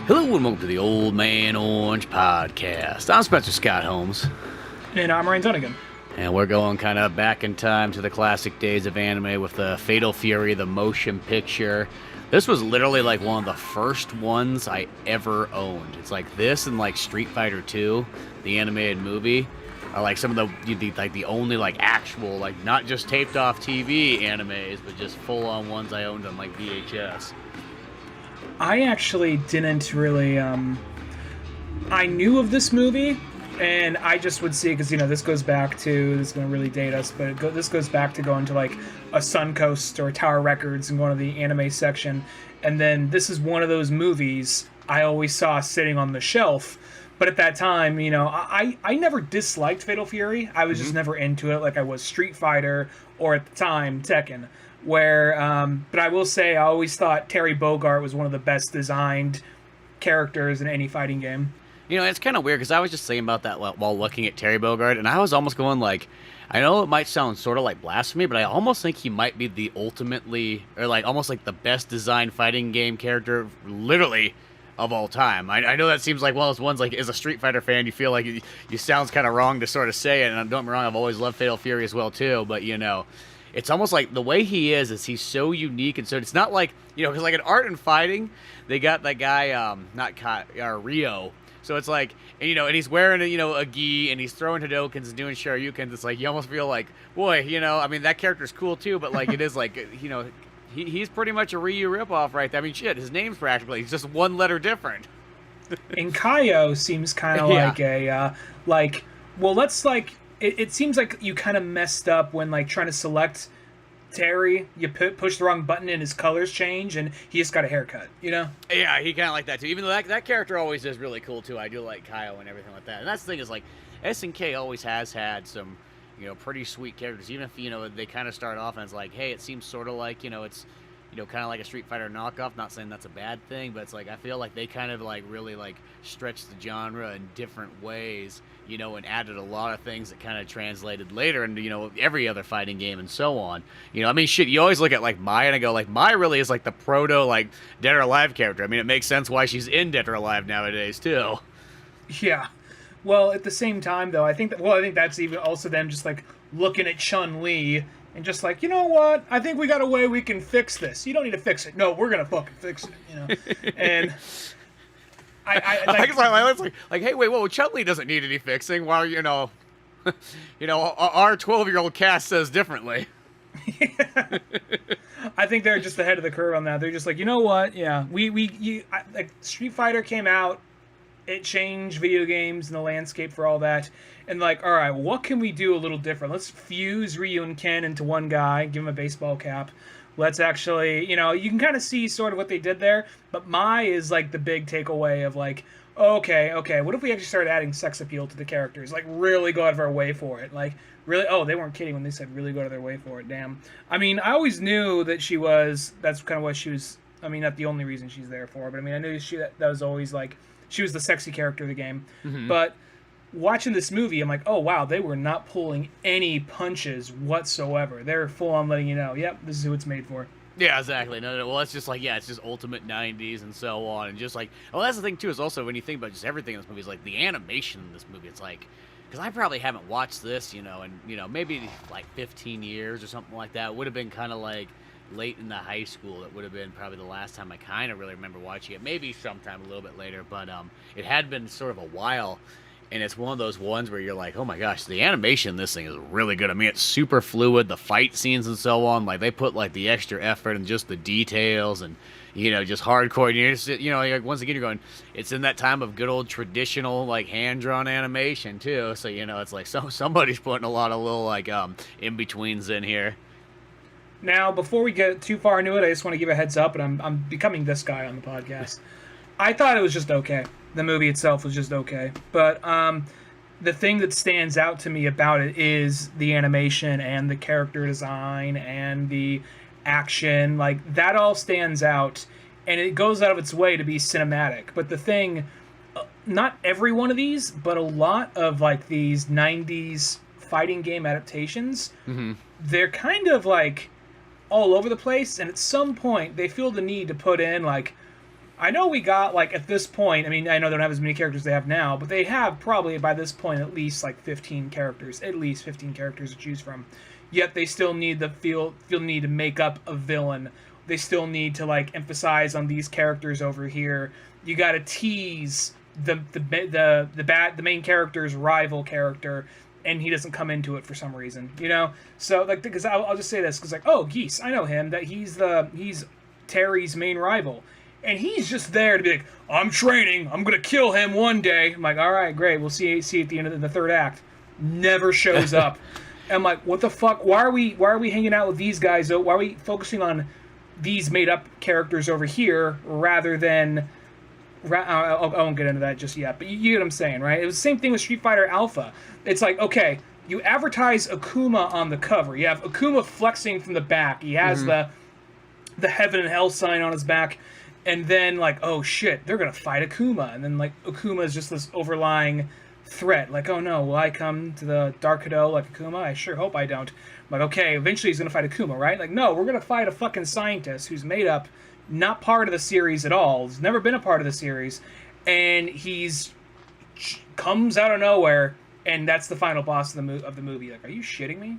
Hello and welcome to the Old Man Orange Podcast. I'm Spencer Scott Holmes. And I'm Ryan Zunigan. And we're going kind of back in time to the classic days of anime with the Fatal Fury, the motion picture. This was literally like one of the first ones I ever owned. It's like this and like Street Fighter 2, the animated movie, are like some of the only like actual, like not just taped off TV animes, but just full on ones I owned on like VHS. I actually didn't really, I knew of this movie, and I just would see, because, this goes back to, this is going to really date us, but this goes back to going to, like, a Suncoast or Tower Records and going to the anime section, and then this is one of those movies I always saw sitting on the shelf, but at that time, I never disliked Fatal Fury. I was just never into it like I was Street Fighter, or at the time, Tekken. But I will say, I always thought Terry Bogard was one of the best designed characters in any fighting game. It's kind of weird because I was just thinking about that while looking at Terry Bogard, and I was almost going like, I know it might sound sort of like blasphemy, but I almost think he might be the almost like the best designed fighting game character, literally, of all time. I know that seems like one of those ones, like, as a Street Fighter fan, you feel like you sounds kind of wrong to sort of say it, and don't get me wrong, I've always loved Fatal Fury as well, too, but, it's almost like the way he is he's so unique, and so it's not like, because like in art and fighting, they got that guy, Rio. So it's like, and he's wearing a gi, and he's throwing Hadokens and doing Shoryukens. It's like, you almost feel like, boy, that character's cool too, but like, it is like, he's pretty much a Ryu ripoff right there. I mean, shit, his name's practically, he's just one letter different. And Kaio seems kind of like it seems like you kind of messed up when, like, trying to select Terry. You push the wrong button and his colors change, and he just got a haircut, Yeah, he kind of like that, too. Even though that character always is really cool, too. I do like Kaio and everything like that. And that's the thing is, like, SNK always has had some, pretty sweet characters. Even if, they kind of start off and it's like, hey, it seems sort of like, it's, kind of like a Street Fighter knockoff. Not saying that's a bad thing, but it's like, I feel like they kind of, like, really, like, stretched the genre in different ways, and added a lot of things that kind of translated later into, every other fighting game and so on. I mean, shit, you always look at, like, Mai and I go, like, Mai really is, like, the proto, like, Dead or Alive character. I mean, it makes sense why she's in Dead or Alive nowadays, too. Yeah. Well, at the same time, though, I think that's even also them just, like, looking at Chun-Li and just like, you know what? I think we got a way we can fix this. You don't need to fix it. No, we're gonna fucking fix it. And I was like, hey, wait, whoa, Chun-Li doesn't need any fixing. While our 12-year-old cast says differently. Yeah. I think they're just ahead of the curve on that. They're just like, you know what? Yeah, like Street Fighter came out. It changed video games and the landscape for all that. And like, all right, what can we do a little different? Let's fuse Ryu and Ken into one guy, give him a baseball cap. Let's actually, you can kind of see sort of what they did there. But Mai is like the big takeaway of like, okay, what if we actually started adding sex appeal to the characters? Like, really go out of our way for it. Like, really, they weren't kidding when they said really go out of their way for it. Damn. I mean, I always knew that that's kind of what she was, I mean, not the only reason she's there for, but I mean, I knew that was always like, she was the sexy character of the game. Mm-hmm. But watching this movie, I'm like, oh, wow, they were not pulling any punches whatsoever. They're full on letting you know, yep, this is who it's made for. Yeah, exactly. No. Well, it's just like, it's just ultimate 90s and so on. And just like, that's the thing, too, is also when you think about just everything in this movie, is like the animation in this movie, it's like, because I probably haven't watched this, in, maybe like 15 years or something like that. It would have been kind of like late in the high school. It would have been probably the last time I kind of really remember watching it. Maybe sometime a little bit later, but it had been sort of a while. And it's one of those ones where you're like, oh my gosh, the animation in this thing is really good. I mean, it's super fluid, the fight scenes and so on. Like, they put, like, the extra effort and just the details and, just hardcore. And you're just, once again, you're going, it's in that time of good old traditional, like, hand-drawn animation, too. So, it's like somebody's putting a lot of little, like, in-betweens in here. Now, before we get too far into it, I just want to give a heads up, and I'm becoming this guy on the podcast. I thought it was just okay. The movie itself was just okay. But the thing that stands out to me about it is the animation and the character design and the action. Like, that all stands out, and it goes out of its way to be cinematic. But the thing, not every one of these, but a lot of, like, these 90s fighting game adaptations, they're kind of, like, all over the place, and at some point they feel the need to put in like I know we got, like, at this point, I mean, I know they don't have as many characters they have now, but they have probably, by this point, at least, like, 15 characters. At least 15 characters to choose from. Yet they still need feel need to make up a villain. They still need to, like, emphasize on these characters over here. You gotta tease the main character's rival character, and he doesn't come into it for some reason, you know? So, like, because I'll just say this, because, like, oh, Geese, I know him, that he's Terry's main rival. And he's just there to be like, I'm training, I'm gonna kill him one day. I'm like, all right, great, we'll see at the end of the third act. Never shows up. I'm like, what the fuck? Why are we hanging out with these guys? Why are we focusing on these made up characters over here rather than? I won't get into that just yet, but you get what I'm saying, right? It was the same thing with Street Fighter Alpha. It's like, okay, you advertise Akuma on the cover. You have Akuma flexing from the back. He has the heaven and hell sign on his back. And then, like, oh shit, they're gonna fight Akuma. And then, like, Akuma is just this overlying threat. Like, oh no, will I come to the Dark Hado like Akuma? I sure hope I don't. I'm like, okay, eventually he's gonna fight Akuma, right? Like, no, we're gonna fight a fucking scientist who's made up, not part of the series at all. He's never been a part of the series. And comes out of nowhere, and that's the final boss of the movie. Like, are you shitting me?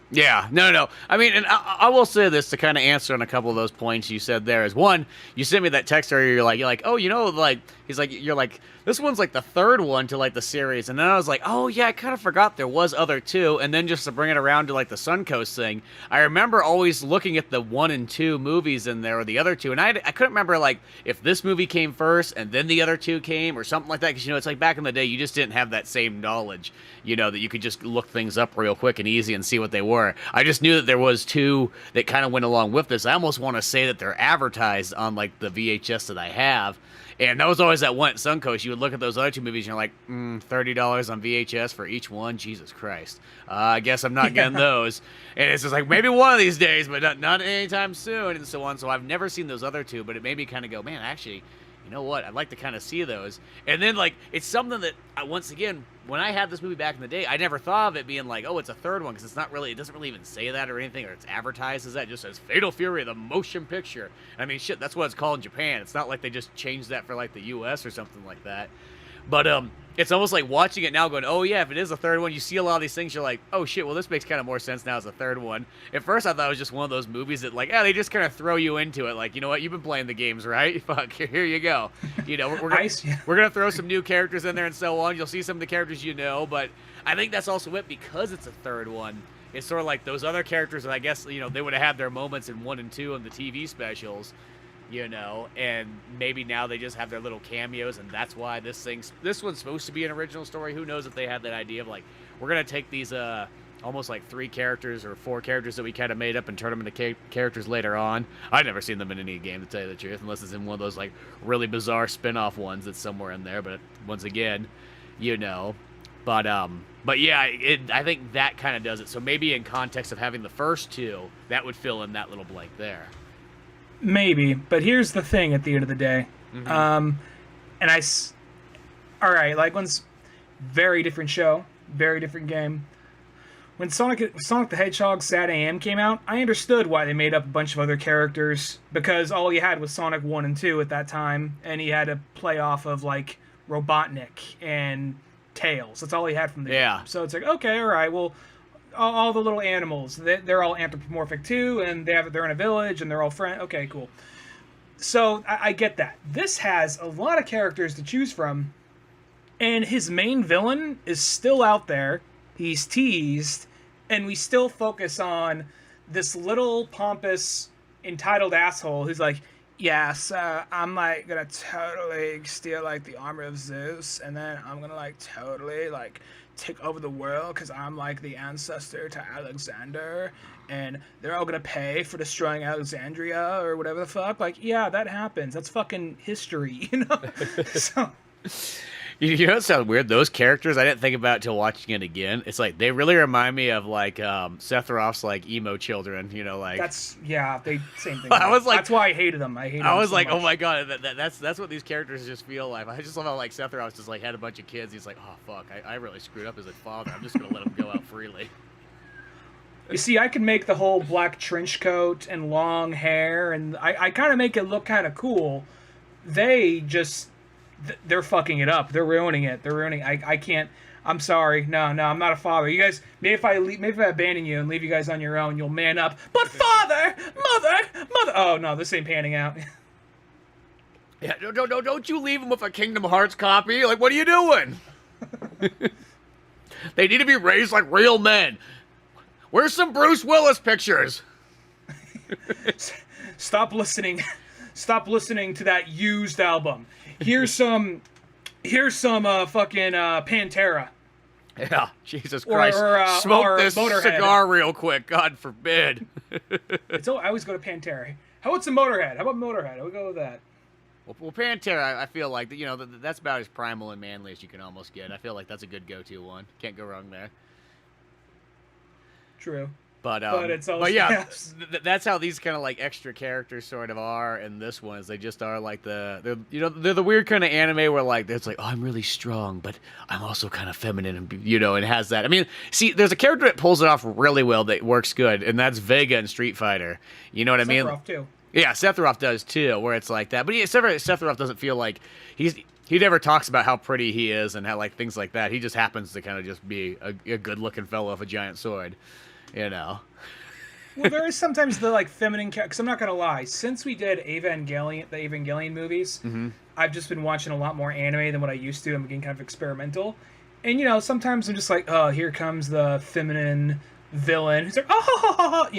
Yeah, no. I mean, and I will say this to kind of answer on a couple of those points you said there. Is one, you sent me that text earlier. You're like, oh, you know, like he's like, you're like, this one's like the third one to like the series, and then I was like, oh yeah, I kind of forgot there was other two, and then just to bring it around to like the Suncoast thing, I remember always looking at the 1 and 2 movies in there or the other two, and I couldn't remember like if this movie came first and then the other two came or something like that, because you know it's like back in the day you just didn't have that same knowledge, you know, that you could just look things up real quick and easy and see what they were. I just knew that there was two that kind of went along with this. I almost want to say that they're advertised on like the VHS that I have. And that was always that one at Suncoast. You would look at those other two movies and you're like, $30 on VHS for each one? Jesus Christ. I guess I'm not getting those. And it's just like, maybe one of these days, but not anytime soon, and so on. So I've never seen those other two, but it made me kind of go, man, actually, you know what? I'd like to kind of see those. And then, like, it's something that, once again, when I had this movie back in the day, I never thought of it being like, oh, it's a third one, because it's not really, it doesn't really even say that or anything, or it's advertised as that. It just says Fatal Fury, the motion picture. I mean, shit, that's what it's called in Japan. It's not like they just changed that for, like, the U.S. or something like that. But it's almost like watching it now going, oh, yeah, if it is a third one, you see a lot of these things, you're like, oh, shit, well, this makes kind of more sense now as a third one. At first, I thought it was just one of those movies that, like, they just kind of throw you into it. Like, you know what, you've been playing the games, right? Fuck, here you go. You know, we're gonna throw some new characters in there and so on. You'll see some of the characters you know, but I think that's also it because it's a third one. It's sort of like those other characters that I guess, you know, they would have had their moments in 1 and 2 in the TV specials. You know, and maybe now they just have their little cameos, and that's why this one's supposed to be an original story. Who knows if they had that idea of like, we're gonna take these almost like 3 characters or 4 characters that we kind of made up and turn them into characters later on. I've never seen them in any game, to tell you the truth, unless it's in one of those like really bizarre spin-off ones that's somewhere in there. But once again, you know, but yeah, I think that kind of does it. So maybe in context of having the first 2, that would fill in that little blank there. Maybe, but here's the thing at the end of the day. All right, like, one's very different show, very different game. When Sonic the Hedgehog Sad AM came out, I understood why they made up a bunch of other characters, because all you had was Sonic 1 and 2 at that time, and he had to play off of, like, Robotnik and Tails. That's all he had from the game. So it's like, okay, all right, well, all the little animals, they're all anthropomorphic too, and they're in a village, and they're all friends. Okay, cool. So I get that. This has a lot of characters to choose from, and his main villain is still out there. He's teased, and we still focus on this little pompous, entitled asshole who's like, yeah, so I'm like gonna totally steal like the armor of Zeus, and then I'm gonna like totally like take over the world because I'm like the ancestor to Alexander, and they're all gonna pay for destroying Alexandria or whatever the fuck. Like, yeah, that happens. That's fucking history, you know? So You know, it sounds weird. Those characters, I didn't think about it till watching it again. It's like they really remind me of like Sephiroth's like emo children. You know, like they same thing. I was like, that's why I hated them. I was like, so oh my god, that's what these characters just feel like. I just love how like Sephiroth just like had a bunch of kids. He's like, oh fuck, I really screwed up as a father. I'm just gonna let him go out freely. You see, I can make the whole black trench coat and long hair, and I kind of make it look kind of cool. they're fucking it up. They're ruining it. I can't. I'm sorry. No, I'm not a father. You guys, maybe if I abandon you and leave you guys on your own, you'll man up. But father, mother. Oh no, this ain't panning out. Yeah, don't you leave him with a Kingdom Hearts copy. Like, what are you doing? They need to be raised like real men. Where's some Bruce Willis pictures? Stop listening to that used album. Here's some fucking Pantera. Yeah, Jesus Christ. Smoke this Motorhead. Cigar real quick, God forbid. I always go to Pantera. How about some Motorhead? How about Motorhead? I would go with that. Well, Pantera, I feel like, that's about as primal and manly as you can almost get. I feel like that's a good go-to one. Can't go wrong there. True. But it's also, but yeah, that's how these kind of like extra characters sort of are in this one. Is they just are like they're the weird kind of anime where like it's like, oh, I'm really strong, but I'm also kind of feminine, and and it has that. I mean, see, there's a character that pulls it off really well that works good, and that's Vega in Street Fighter. You know what I mean? Sephiroth too. Yeah, Sephiroth does too, where it's like that. But Sephiroth doesn't feel like he never talks about how pretty he is and how like things like that. He just happens to kind of just be a good-looking fellow with a giant sword. Well, there is sometimes the like feminine character. Because I'm not gonna lie, since we did the Evangelion movies, I've just been watching a lot more anime than what I used to. I'm getting kind of experimental, and sometimes I'm just like, oh, here comes the feminine villain who's like, oh,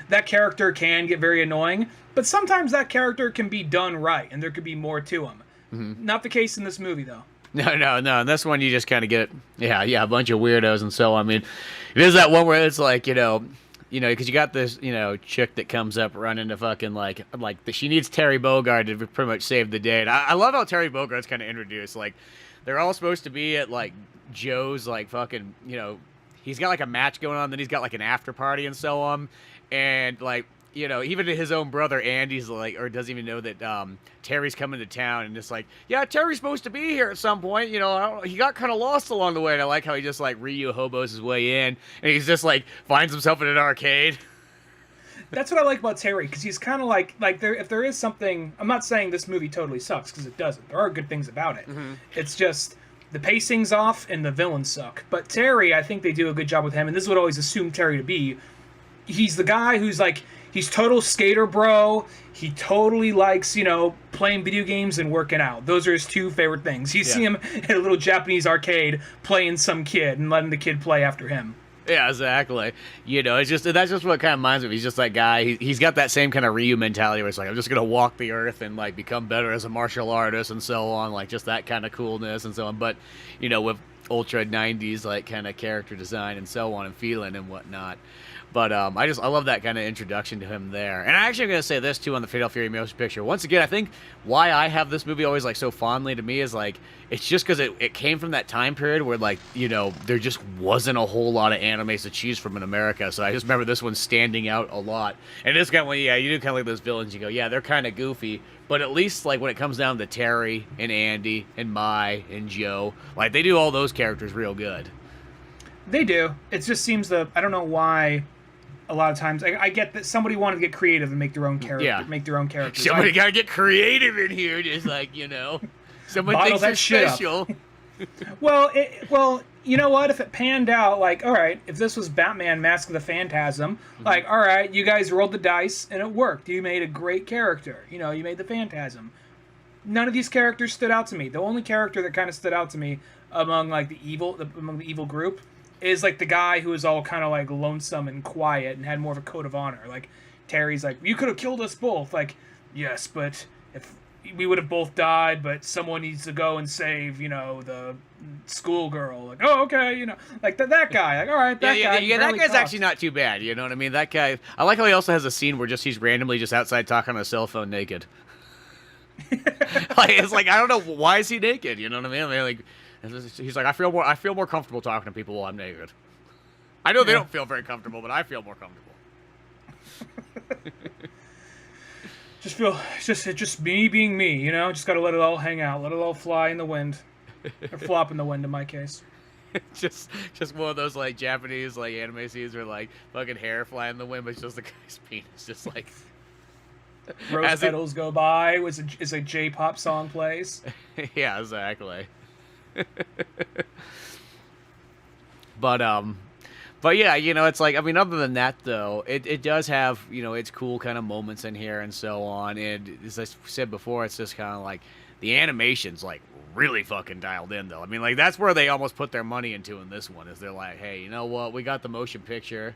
that character can get very annoying, but sometimes that character can be done right, and there could be more to him. Not the case in this movie, though. No. In this one, you just kind of get, a bunch of weirdos, and so, I mean, it is that one where it's like, because you got this, chick that comes up running to fucking, she needs Terry Bogard to pretty much save the day, and I love how Terry Bogart's kind of introduced, like, they're all supposed to be at, like, Joe's, like, fucking, he's got, like, a match going on, then he's got, like, an after party and so on, and, like, even his own brother Andy's like, or doesn't even know that Terry's coming to town, and just like, yeah, Terry's supposed to be here at some point. He got kind of lost along the way, and I like how he just like Ryu hobos his way in, and he's just like finds himself in an arcade. That's what I like about Terry, because he's kind of like if there is something, I'm not saying this movie totally sucks, because it doesn't. There are good things about it. It's just the pacing's off and the villains suck. But Terry, I think they do a good job with him, and this is what I always assumed Terry to be. He's the guy who's like, he's total skater bro. He totally likes, playing video games and working out. Those are his two favorite things. You see him in a little Japanese arcade playing some kid and letting the kid play after him. Yeah, exactly. It's just that's just what kind of reminds me. He's just that guy. He's got that same kind of Ryu mentality where it's like, I'm just gonna walk the earth and like become better as a martial artist and so on. Like just that kind of coolness and so on. But with ultra 90s like kind of character design and so on and feeling and whatnot. But I love that kind of introduction to him there. And I actually am going to say this, too, on the Fatal Fury motion picture. Once again, I think why I have this movie always, like, so fondly to me is, like, it's just because it came from that time period where, like, there just wasn't a whole lot of animes to choose from in America. So I just remember this one standing out a lot. And it's kind of, you do kind of like those villains. You go, yeah, they're kind of goofy. But at least, like, when it comes down to Terry and Andy and Mai and Joe, like, they do all those characters real good. They do. It just seems I don't know why... A lot of times, I get that somebody wanted to get creative and make their own character. Yeah. Make their own characters. Somebody got to get creative in here, just like someone thinks they're special. Well, you know what? If it panned out, like, all right, if this was Batman: Mask of the Phantasm, like, all right, you guys rolled the dice and it worked. You made a great character. You made the Phantasm. None of these characters stood out to me. The only character that kind of stood out to me among like the evil group is like the guy who was all kind of like lonesome and quiet and had more of a code of honor. Like Terry's like, you could have killed us both. Like, yes, but if we would have both died, but someone needs to go and save, the schoolgirl. Like, oh, okay, like that guy. Like, all right, that guy. Yeah, that guy's actually not too bad. You know what I mean? That guy. I like how he also has a scene where he's randomly just outside talking on a cell phone naked. Like, it's like, I don't know, why is he naked? You know what I mean? Like. He's like, I feel more comfortable talking to people while I'm naked. I know they don't feel very comfortable, but I feel more comfortable. It's just me being me, Just gotta let it all hang out, let it all fly in the wind, or flop in the wind in my case. just one of those like Japanese like anime scenes where like fucking hair fly in the wind, but it's just the guy's penis, just like. Rose As it- petals go by is a J-pop song plays. Yeah, exactly. But but yeah, it's like, I mean, other than that though, it does have, its cool kind of moments in here and so on. And as I said before, it's just kind of like the animation's like really fucking dialed in though. I mean, like that's where they almost put their money into in this one, is they're like, hey, you know what? We got the motion picture.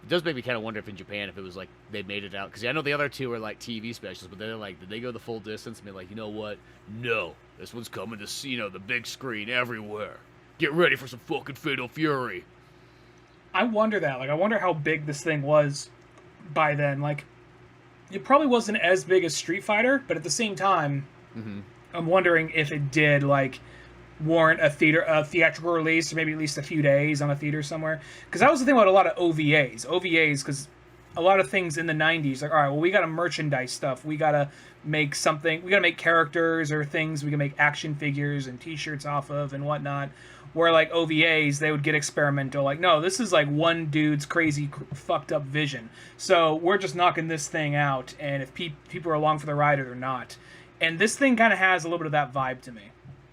It does make me kind of wonder if in Japan, if it was like they made it out, because I know the other two are like TV specials, but they're like, did they go the full distance and be like, you know what? No, this one's coming to see, the big screen everywhere. Get ready for some fucking Fatal Fury. I wonder that. Like, I wonder how big this thing was by then. Like, it probably wasn't as big as Street Fighter, but at the same time, I'm wondering if it did, like, warrant a theatrical release, or maybe at least a few days on a theater somewhere. Because that was the thing about a lot of OVAs. Because a lot of things in the 90s, like, all right, well, we got to merchandise stuff. We got to make something. We got to make characters or things we can make action figures and T-shirts off of and whatnot. Where, like, OVAs, they would get experimental. Like, no, this is, like, one dude's crazy, fucked up vision. So we're just knocking this thing out, and if people are along for the ride or they're not. And this thing kind of has a little bit of that vibe to me.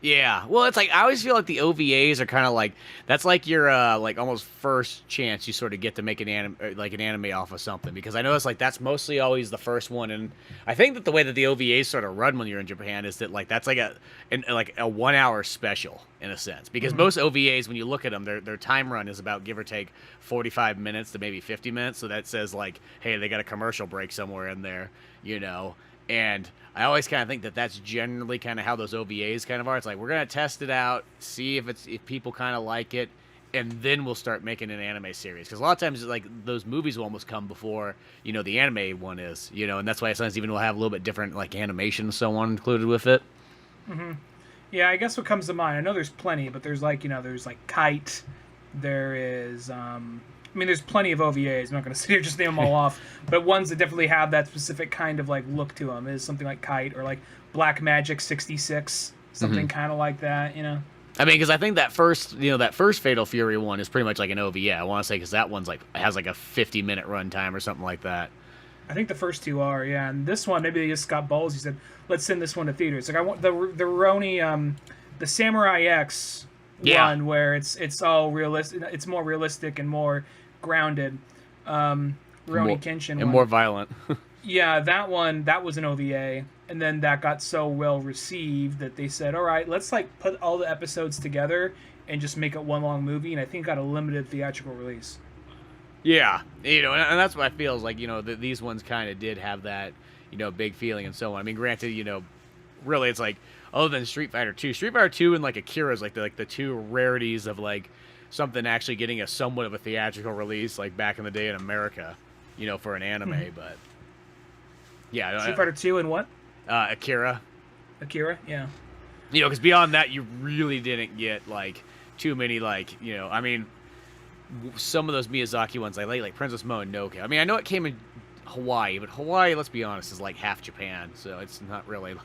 Yeah, well, it's like, I always feel like the OVAs are kind of like, that's like your like almost first chance you sort of get to make an anime off of something, because I notice like that's mostly always the first one, and I think that the way that the OVAs sort of run when you're in Japan is that like that's like a 1 hour special in a sense, because most OVAs, when you look at them, their time run is about, give or take, 45 minutes to maybe 50 minutes, so that says like, hey, they got a commercial break somewhere in there, and I always kind of think that that's generally kind of how those OVAs kind of are. It's like, we're going to test it out, see if people kind of like it, and then we'll start making an anime series. Because a lot of times, like, those movies will almost come before, the anime one is, and that's why sometimes even we'll have a little bit different, like, animation and so on included with it. Yeah, I guess what comes to mind, I know there's plenty, but there's, like, there's, like, Kite, there is, there's plenty of OVAs. I'm not going to sit here just name them all off, but ones that definitely have that specific kind of like look to them is something like Kite or like Black Magic 66, something kind of like that. I mean, because I think that first Fatal Fury one is pretty much like an OVA. I want to say, because that one's like has like a 50-minute runtime or something like that. I think the first two are, yeah, and this one maybe they just got balls. He said, "Let's send this one to theaters." Like I want the Roni, the Samurai X one where it's all realistic. It's more realistic and more grounded. Rurouni Kenshin and one. more violent. Yeah, that was an OVA, and then that got so well received that they said, all right, let's like put all the episodes together and just make it one long movie, and I think got a limited theatrical release. Yeah, and that's what I feel is like, these ones kind of did have that, big feeling and so on. I mean, granted, really it's like, other than Street Fighter 2 and like Akira is like the two rarities of like something actually getting a somewhat of a theatrical release, like back in the day in America, for an anime. But yeah, Street Fighter 2 and what? Akira, yeah. Because beyond that, you really didn't get like too many like I mean, some of those Miyazaki ones like Princess Mononoke. I mean, I know it came in Hawaii, but Hawaii, let's be honest, is like half Japan, so it's not really.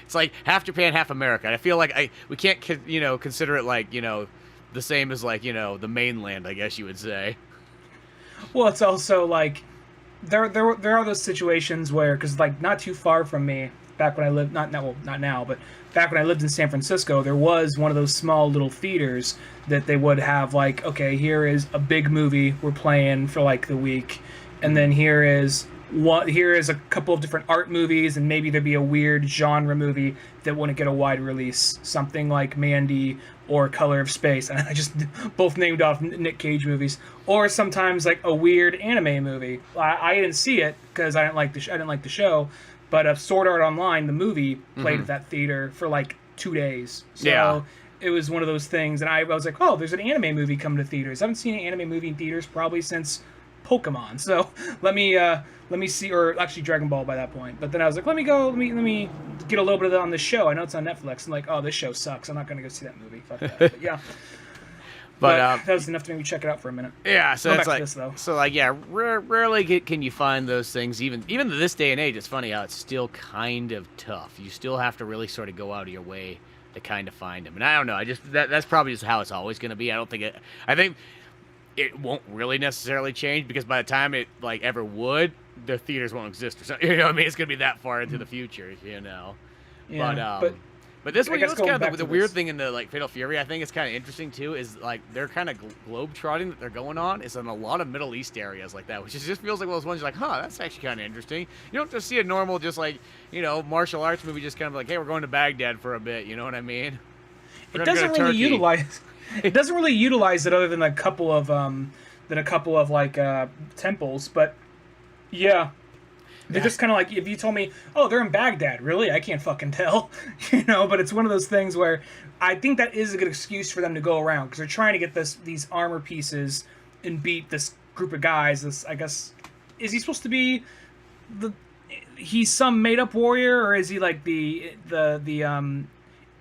It's like half Japan, half America. And I feel like we can't consider it like the same as like the mainland, I guess you would say. Well, it's also like there are those situations where, because like not too far from me, back when I lived not now, but back when I lived in San Francisco, there was one of those small little theaters that they would have like, okay, here is a big movie we're playing for like the week, and then here is a couple of different art movies, and maybe there'd be a weird genre movie that wouldn't get a wide release, something like Mandy or Color of Space, and I just both named off Nick Cage movies, or sometimes like a weird anime movie. I didn't see it because I didn't like the show, but Sword Art Online, the movie, played at that theater for like 2 days. So it was one of those things, and I was like, oh, there's an anime movie coming to theaters. I haven't seen an anime movie in theaters probably since Pokemon, so let me see, or actually Dragon Ball by that point. But then I was like, let me get a little bit of that on this show. I know it's on Netflix. I'm like, oh, this show sucks. I'm not gonna go see that movie. Fuck that. But yeah. But that was enough to make me check it out for a minute. Yeah, so Go it's back like, to this, though. so like, yeah, rarely can you find those things. Even to this day and age, it's funny how it's still kind of tough. You still have to really sort of go out of your way to kind of find them. And I don't know. I just that's probably just how it's always going to be. I think it won't really necessarily change, because by the time it like ever would, the theaters won't exist or something. You know what I mean? It's gonna be that far into the future, you know. Yeah, But this one, I you know, guess it's going kind back of to the weird this. thing in the like Fatal Fury. I think it's kind of interesting too. Is like they're kind of globe trotting that they're going on. Is in a lot of Middle East areas like that, which just feels like one of those ones you're like, huh, that's actually kind of interesting. You don't just see a normal, just like martial arts movie, just kind of like, hey, we're going to Baghdad for a bit. You know what I mean? It doesn't really utilize. It doesn't really utilize it other than a couple of like temples, but yeah. They're just kind of like, if you told me, oh, they're in Baghdad, really? I can't fucking tell, But it's one of those things where I think that is a good excuse for them to go around because they're trying to get these armor pieces and beat this group of guys. This, I guess, is he supposed to be he's some made up warrior, or is he like the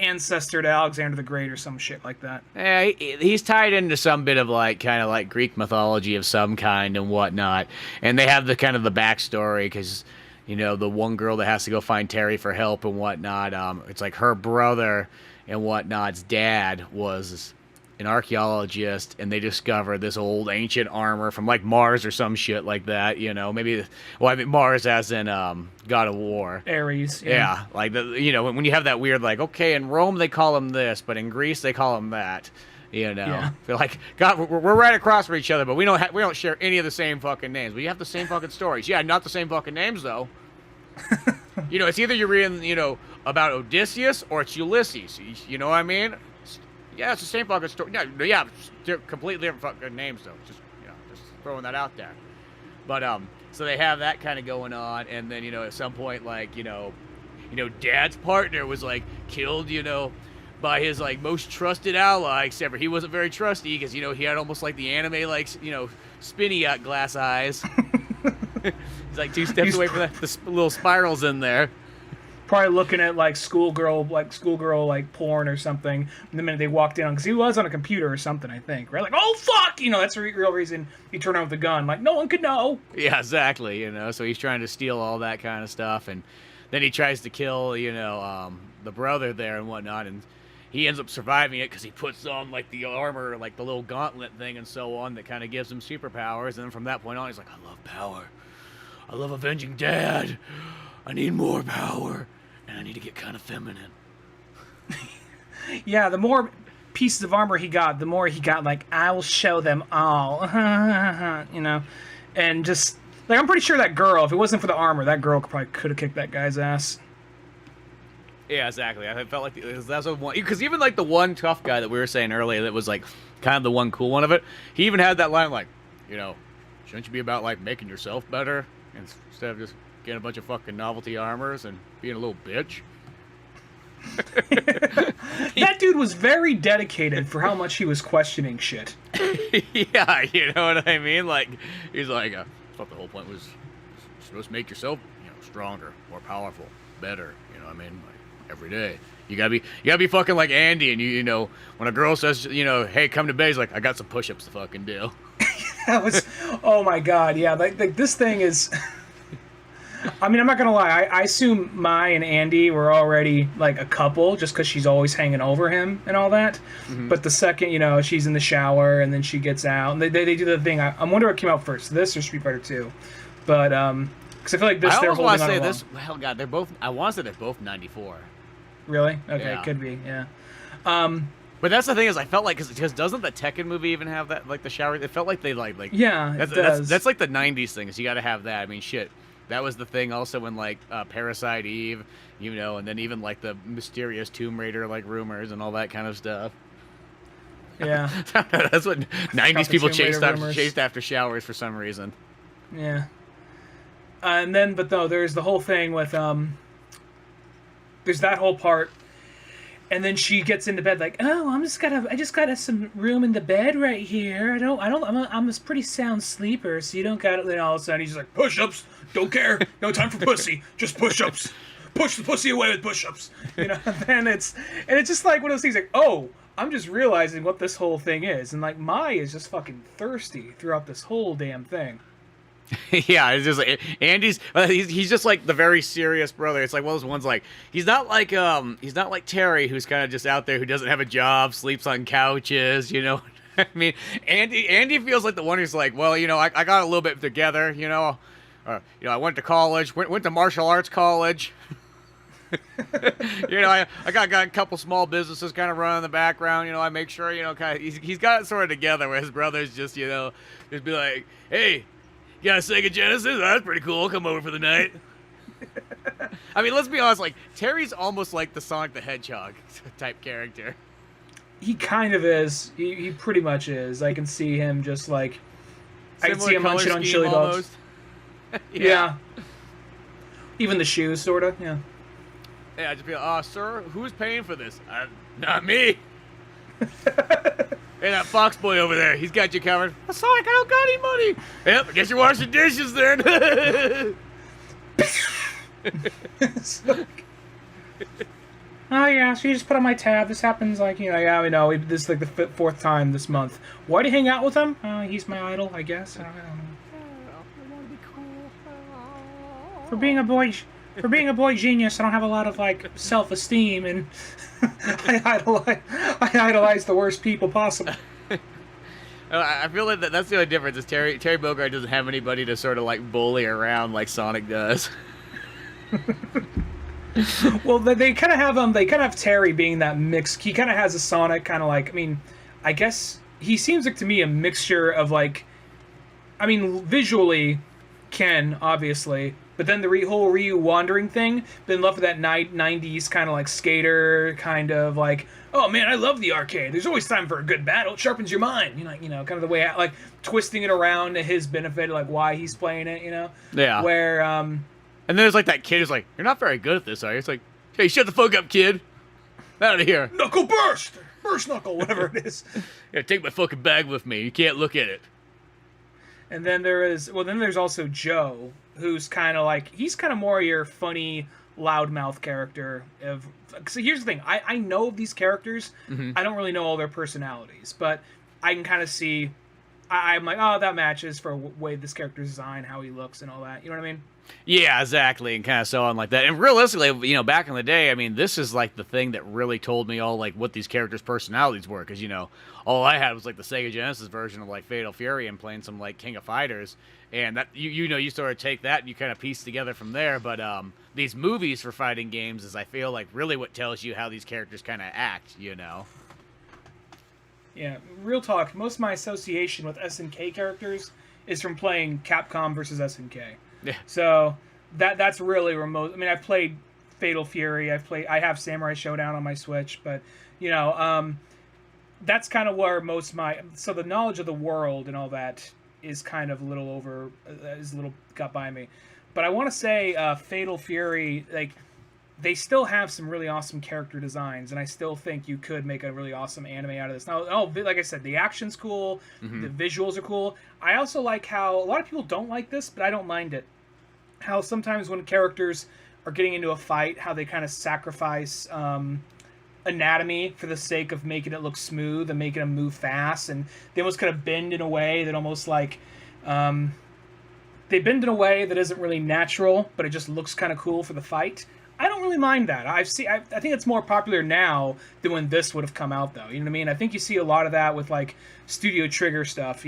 ancestor to Alexander the Great or some shit like that? Yeah, he's tied into some bit of like kind of like Greek mythology of some kind and whatnot, and they have the kind of the backstory because the one girl that has to go find Terry for help and whatnot. It's like her brother and whatnot's dad was an archaeologist, and they discovered this old ancient armor from like Mars or some shit like that. Maybe I mean Mars as in God of War. Ares. Yeah, like when you have that weird like, okay, in Rome they call him this, but in Greece they call him that. Yeah. Feel like God, we're right across from each other, but we don't share any of the same fucking names. We have the same fucking stories. Yeah, not the same fucking names though. It's either you're reading about Odysseus or it's Ulysses. You know what I mean? Yeah, it's the same fucking story. Yeah, they're completely different fucking names though. Just throwing that out there. But so they have that kind of going on, and then at some point like Dad's partner was like killed by his like most trusted ally, except for he wasn't very trusty because he had almost like the anime like spinny glass eyes. He's like two steps away from the little spirals in there. Probably looking at like schoolgirl porn or something the minute they walked in on, because he was on a computer or something, I think, right? Like, oh fuck, that's the real reason he turned on with the gun. Like, no one could know. Yeah, exactly. So he's trying to steal all that kind of stuff, and then he tries to kill the brother there and whatnot, and he ends up surviving it because he puts on like the armor, like the little gauntlet thing and so on that kind of gives him superpowers. And then from that point on, he's like, I love power. I love avenging Dad. I need more power, and I need to get kind of feminine. Yeah, the more pieces of armor he got, the more he got like, I will show them all, and just like, I'm pretty sure that girl, if it wasn't for the armor, that girl probably could have kicked that guy's ass. Yeah, exactly. I felt like that's one, because even like the one tough guy that we were saying earlier that was like kind of the one cool one of it, he even had that line like, shouldn't you be about like making yourself better instead of just getting a bunch of fucking novelty armors and being a little bitch? That dude was very dedicated for how much he was questioning shit. Yeah, you know what I mean? Like, he's like, I thought the whole point was supposed to make yourself, stronger, more powerful, better. You know what I mean? Like, every day. You gotta be fucking like Andy, and when a girl says, hey, come to bed, he's like, I got some push-ups to fucking do. That was, oh my god, yeah, like this thing is. I mean, I'm not gonna lie. I assume Mai and Andy were already like a couple, just because she's always hanging over him and all that. Mm-hmm. But the second, she's in the shower and then she gets out, and they do the thing. I wonder what came out first, this or Street Fighter 2. But because I feel like this, they're holding on along. This. Hell, God, they're both. I want to say they're both 94. Really? Okay, yeah. Could be. Yeah. But that's the thing is, I felt like because doesn't the Tekken movie even have that like the shower? It felt like they like yeah. That's like the 90s thing. Is you got to have that. I mean, shit. That was the thing also when like Parasite Eve, and then even like the mysterious Tomb Raider like rumors and all that kind of stuff. Yeah. That's what 90s people chased after showers for some reason. Yeah. But there's the whole thing with there's that whole part, and then she gets into bed like, oh, I just got some room in the bed right here. I'm a pretty sound sleeper, so you don't got it. Then all of a sudden he's just like, push-ups, don't care, no time for pussy, just push-ups, push the pussy away with push-ups. And it's just like one of those things like, oh, I'm just realizing what this whole thing is, and like Mai is just fucking thirsty throughout this whole damn thing. Yeah, it's just like Andy's. He's just like the very serious brother. It's like one of those ones like he's not like Terry, who's kind of just out there who doesn't have a job, sleeps on couches. I mean, Andy feels like the one who's like, well, I got a little bit together. I went to college, went to martial arts college. I got a couple small businesses kind of running in the background. I make sure, kind of he's got it sort of together where his brother's just, just be like, hey, you got a Sega Genesis? Oh, that's pretty cool. Come over for the night. I mean, let's be honest, like, Terry's almost like the Sonic the Hedgehog type character. He kind of is. He pretty much is. I can see him just like, I can see him munching on chili dogs. Yeah. Even the shoes, sort of, yeah. Yeah, I'd just be like, sir, who's paying for this? Not me. Hey, that Fox boy over there, he's got you covered. Sonic, I don't got any money. Yep, I guess you're washing dishes then. Oh, yeah, so you just put on my tab. This happens like, yeah, we know. This is like the fourth time this month. Why do you hang out with him? He's my idol, I guess. I don't know. I want to be cool. For being a boy genius, I don't have a lot of like self-esteem, and I idolize the worst people possible. I feel like that's the only difference is Terry Bogard doesn't have anybody to sort of like bully around like Sonic does. Well, they kind of have They kind of have Terry being that mix. He kind of has a Sonic kind of like. I mean, I guess he seems like to me a mixture of like. I mean, visually, Ken obviously. But then the whole Ryu wandering thing, been love with that 90s kind of like skater, kind of like, oh man, I love the arcade. There's always time for a good battle. It sharpens your mind. Kind of the way, like, twisting it around to his benefit, like why he's playing it, Yeah. Where, And then there's like that kid who's like, you're not very good at this, are you? It's like, hey, shut the fuck up, kid. Out of here. Knuckle burst! Burst knuckle, whatever it is. Yeah, take my fucking bag with me. You can't look at it. And then there's also Joe, who's kind of like, he's kind of more your funny, loudmouth character. So here's the thing, I know of these characters, I don't really know all their personalities, but I can kind of see, I'm like, oh, that matches for way this character's design, how he looks and all that, you know what I mean? Yeah, exactly, and kind of so on like that. And realistically, back in the day, I mean, this is like the thing that really told me all like what these characters' personalities were, because all I had was like the Sega Genesis version of like Fatal Fury and playing some like King of Fighters, and that you sort of take that and you kind of piece together from there. But these movies for fighting games is, I feel like, really what tells you how these characters kind of act. Yeah, real talk. Most of my association with SNK characters is from playing Capcom versus SNK. Yeah. So that's really remote. I mean, I've played Fatal Fury. I have Samurai Showdown on my Switch, but that's kind of where most of so the knowledge of the world and all that is kind of a little got by me. But I want to say Fatal Fury, like, they still have some really awesome character designs, and I still think you could make a really awesome anime out of this. Now, like I said, the action's cool, the visuals are cool. I also like how a lot of people don't like this, but I don't mind it. How sometimes when characters are getting into a fight, how they kind of sacrifice anatomy for the sake of making it look smooth and making them move fast, and they almost kind of bend in a way that almost like they bend in a way that isn't really natural, but it just looks kind of cool for the fight. I don't really mind that. I think it's more popular now than when this would have come out, though. You know what I mean? I think you see a lot of that with like Studio Trigger stuff.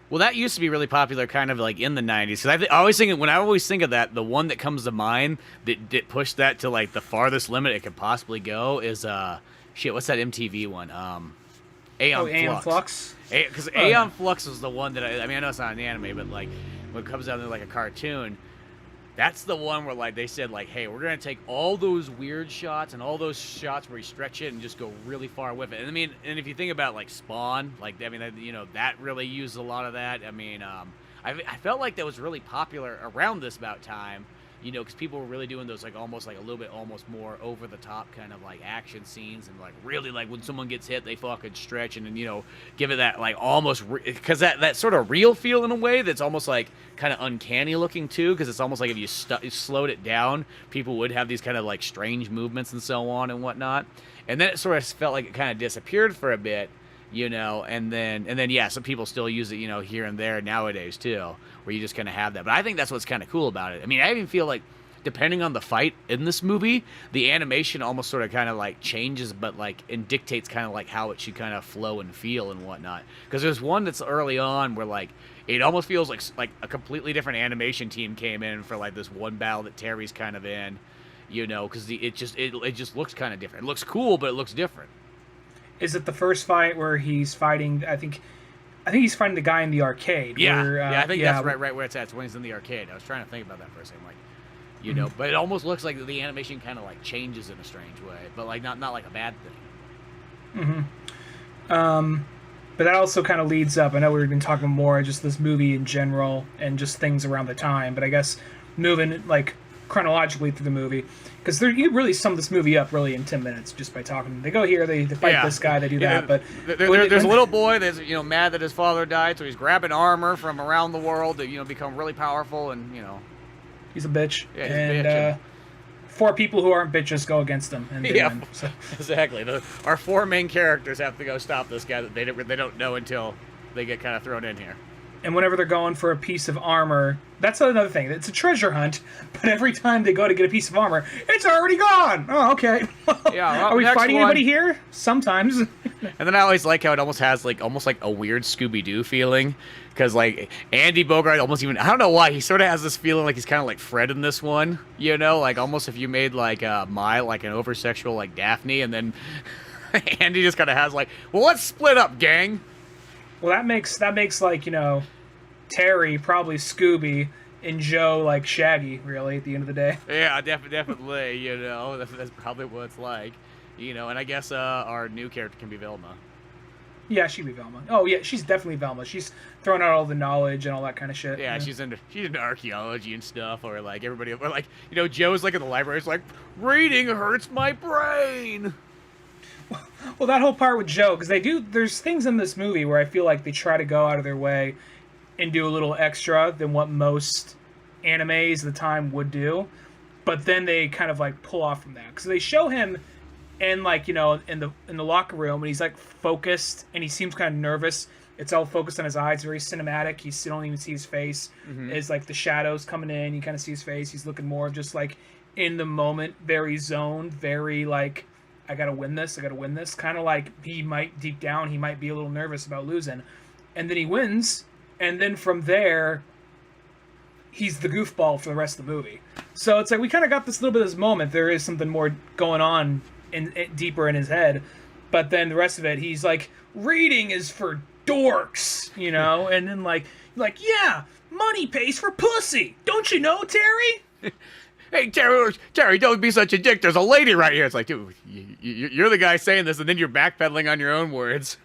Well, that used to be really popular kind of like in the 90s. Because when I always think of that, the one that comes to mind that pushed that to like the farthest limit it could possibly go is, what's that MTV one? Aeon Flux. Because Aeon Flux was the one that, I know it's not an anime, but like when it comes down to like a cartoon, that's the one where like they said like, hey, we're going to take all those weird shots and all those shots where you stretch it and just go really far with it. And and if you think about like Spawn, like, that really used a lot of that. I felt like that was really popular around this about time, because people were really doing those like almost like a little bit almost more over the top kind of like action scenes, and like really like when someone gets hit they fucking stretch and then give it that like almost because that sort of real feel in a way that's almost like kind of uncanny looking too, because it's almost like if you slowed it down people would have these kind of like strange movements and so on and whatnot, and then it sort of felt like it kind of disappeared for a bit. And then yeah, some people still use it, here and there nowadays too, where you just kind of have that. But I think that's what's kind of cool about it. I even feel like, depending on the fight in this movie, the animation almost sort of kind of like changes, but like, and dictates kind of like how it should kind of flow and feel and whatnot. Because there's one that's early on where like, It almost feels like a completely different animation team came in for like this one battle that Terry's kind of in, because it just looks kind of different. It looks cool, but it looks different. Is it the first fight where he's fighting? I think he's fighting the guy in the arcade. Yeah, where, I think that's right where it's at. It's when he's in the arcade. I was trying to think about that for a second, but it almost looks like the animation kind of like changes in a strange way, but like not like a bad thing. But that also kind of leads up. I know we've been talking more just this movie in general and just things around the time, but I guess moving like chronologically through the movie, because you really sum this movie up really in 10 minutes just by talking. They go here, they fight this guy, they do that. But there's a little boy that's mad that his father died, so he's grabbing armor from around the world to become really powerful, and he's a bitch. Yeah, he's a bitch. 4 people who aren't bitches go against him, and they win, so. Exactly. Our 4 main characters have to go stop this guy that they don't know until they get kind of thrown in here. And whenever they're going for a piece of armor, that's another thing. It's a treasure hunt, but every time they go to get a piece of armor, it's already gone. Oh, okay. Yeah. Are we fighting anybody here? Sometimes. And then I always like how it almost has almost like a weird Scooby-Doo feeling, because like Andy Bogart I don't know why, he sort of has this feeling like he's kind of like Fred in this one, like almost if you made like like an over-sexual like Daphne, and then Andy just kind of has like, well, let's split up, gang. Well, that makes like, Terry probably Scooby and Joe like Shaggy, really, at the end of the day. Yeah, definitely, that's probably what it's like, and I guess our new character can be Velma. Yeah, she'd be Velma. Oh, yeah, she's definitely Velma. She's throwing out all the knowledge and all that kind of shit. Yeah, she's into archaeology and stuff, or like everybody, or like, Joe's like in the library, it's like, reading hurts my brain. Well, that whole part with Joe, because there's things in this movie where I feel like they try to go out of their way and do a little extra than what most animes at the time would do, but then they kind of like pull off from that, because they show him in like in the locker room, and he's like focused and he seems kind of nervous. It's all focused on his eyes, very cinematic. You don't even see his face. It's like the shadows coming in, you kind of see his face. He's looking more just like in the moment, very zoned, very like, I gotta win this, kind of like he might deep down he might be a little nervous about losing, and then he wins. And then from there, he's the goofball for the rest of the movie. So it's like we kind of got this little bit of this moment. There is something more going on deeper in his head. But then the rest of it, he's like, reading is for dorks, And then like, yeah, money pays for pussy. Don't you know, Terry? Hey, Terry, don't be such a dick. There's a lady right here. It's like, dude, you're the guy saying this, and then you're backpedaling on your own words.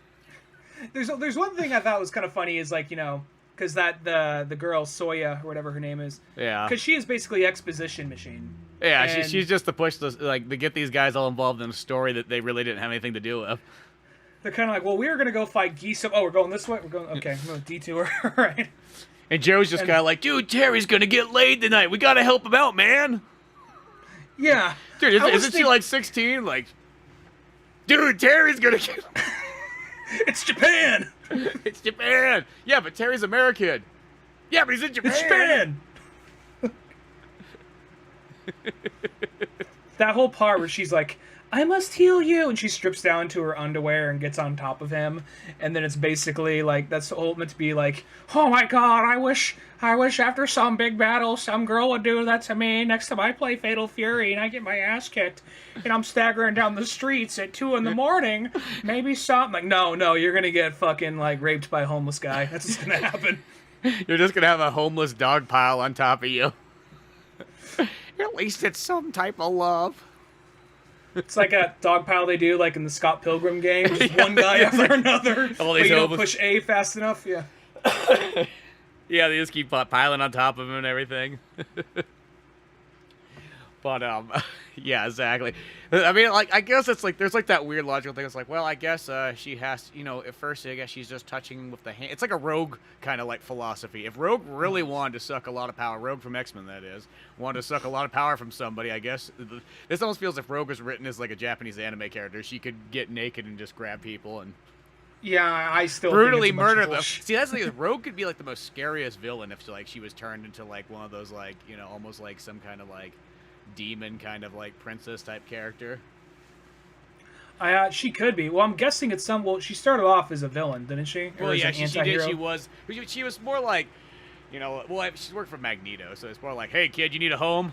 There's one thing I thought was kind of funny is like, because the girl Soya or whatever her name is, because she is basically exposition machine. Yeah, and she's just to push to get these guys all involved in a story that they really didn't have anything to do with. They're kind of like, well, we were gonna go fight geese. Oh, we're going this way. We're going okay. I'm going to detour. Right. And Joe's just kind of like, dude, Terry's gonna get laid tonight. We gotta help him out, man. Yeah, dude, isn't she like 16? Like, dude, Terry's gonna get. It's Japan! It's Japan! Yeah, but Terry's American. Yeah, but he's in Japan! It's Japan! That whole part where she's like, I must heal you, and she strips down to her underwear and gets on top of him, and then it's basically like, that's all meant to be like, oh my god, I wish after some big battle some girl would do that to me next time I play Fatal Fury and I get my ass kicked and I'm staggering down the streets at 2 a.m, maybe something. Like, no, you're gonna get fucking like raped by a homeless guy. That's what's gonna happen. You're just gonna have a homeless dog pile on top of you. At least it's some type of love. It's like a dog pile they do like in the Scott Pilgrim game. Just one guy after another. But you don't push A fast enough. Yeah. Yeah, they just keep piling on top of him and everything. But yeah, exactly. I mean, like, I guess it's like there's like that weird logical thing. It's like, well, I guess she has, at first I guess she's just touching with the hand. It's like a Rogue kind of like philosophy. If Rogue really wanted to suck a lot of power, Rogue from X-Men that is, wanted to suck a lot of power from somebody, I guess this almost feels like Rogue was written as like a Japanese anime character. She could get naked and just grab people and. Yeah, I still brutally murder them. See, that's the thing. Rogue could be like the most scariest villain if she was turned into like one of those like almost like some kind of like demon kind of like princess type character. She could be. Well, I'm guessing it's some. Well, she started off as a villain, didn't she? Well, yeah, she did. She was more like, she's worked for Magneto, so it's more like, hey, kid, you need a home?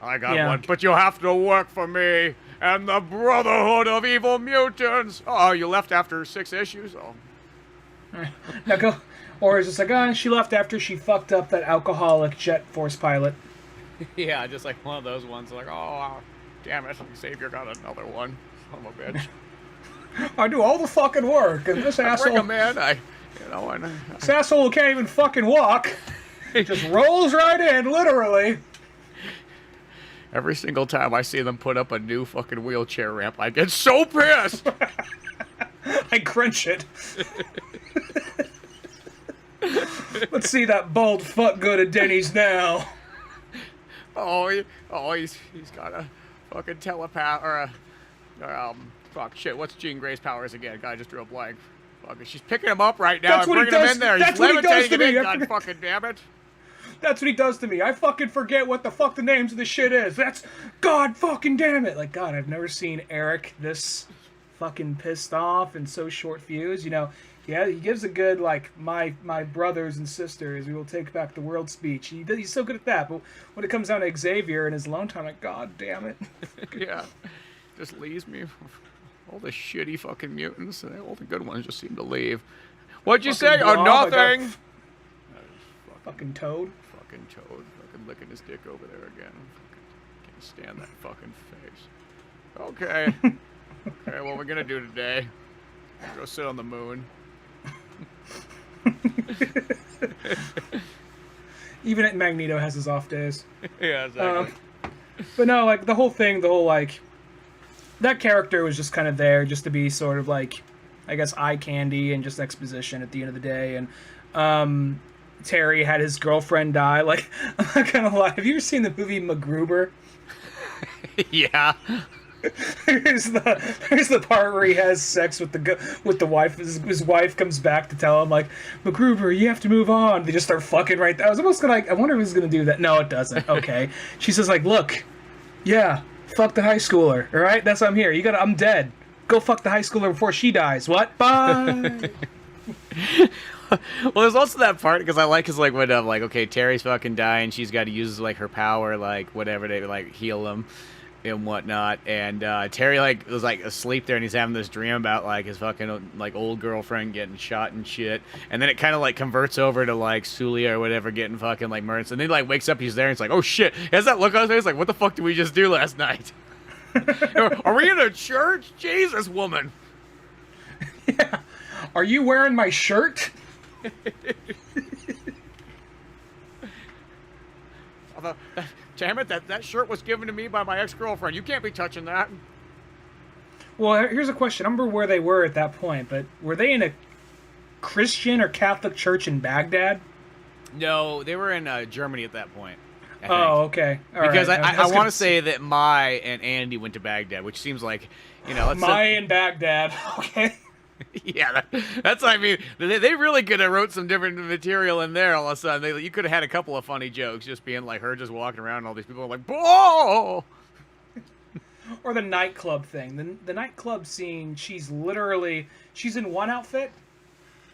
I got one, but you have to work for me and the Brotherhood of Evil Mutants. Oh, you left after 6 issues? Oh. Now go. Or is it like, she left after she fucked up that alcoholic Jet Force pilot? Yeah, just like one of those ones. Like, oh, damn it, Xavier got another one. Son of a bitch. I do all the fucking work, and this asshole. Man, this asshole can't even fucking walk. He just rolls right in, literally. Every single time I see them put up a new fucking wheelchair ramp, I get so pissed. I crunch it. Let's see that bald fuck go to Denny's now. He's got a fucking telepath or fuck shit. What's Jean Grey's powers again? God, I just drew a blank. Fuck, she's picking him up right now and bringing him in there. He's levitating him in. God fucking damn it. That's what he does to me. I fucking forget what the fuck the names of the shit is. That's God fucking damn it. Like, God, I've never seen Eric this fucking pissed off and so short fused. Yeah, he gives a good, like, my brothers and sisters, we will take back the world speech. He's so good at that. But when it comes down to Xavier and his alone time, like, God damn it. Yeah. Just leaves me. All the shitty fucking mutants, and all the good ones just seem to leave. What'd you say? Oh, nothing! Fucking Toad. Fucking Toad. Fucking licking his dick over there again. Can't stand that fucking face. Okay. Okay, what we're gonna do today? Go sit on the moon. Even Magneto has his off days. Yeah, exactly. But no, like, the whole thing, that character was just kind of there just to be sort of like, I guess, eye candy and just exposition at the end of the day. And Terry had his girlfriend die. Like, I'm not gonna lie. Have you ever seen the movie MacGruber? Yeah. Here's the part where he has sex with the wife. His wife comes back to tell him, like, MacGruber, you have to move on. They just start fucking right there. I was almost gonna, like, I wonder if he's gonna do that. No, it doesn't. Okay. She says, like, look, yeah, fuck the high schooler. All right, that's why I'm here. I'm dead. Go fuck the high schooler before she dies. What? Bye. Well, there's also that part because I like is like when like, okay, Terry's fucking dying. She's got to use like her power, like whatever to like heal him and whatnot. And Terry like was like asleep there, and he's having this dream about like his fucking like old girlfriend getting shot and shit. And then it kind of like converts over to like Sulia or whatever getting fucking like murdered. And then he like wakes up, he's there, and it's like, oh shit. He has that look on his face like, what the fuck did we just do last night? Are we in a church? Jesus, woman. Yeah. Are you wearing my shirt? Damn it, that shirt was given to me by my ex-girlfriend. You can't be touching that. Well, here's a question. I don't remember where they were at that point, but were they in a Christian or Catholic church in Baghdad? No, they were in Germany at that point. Oh, okay. Because I want to say that Mai and Andy went to Baghdad, which seems like, Mai and Baghdad. Okay. Yeah, that's what I mean. They really could have wrote some different material in there all of a sudden. You could have had a couple of funny jokes just being like her just walking around and all these people are like, "Whoa!" Or the nightclub thing. The nightclub scene, she's in one outfit.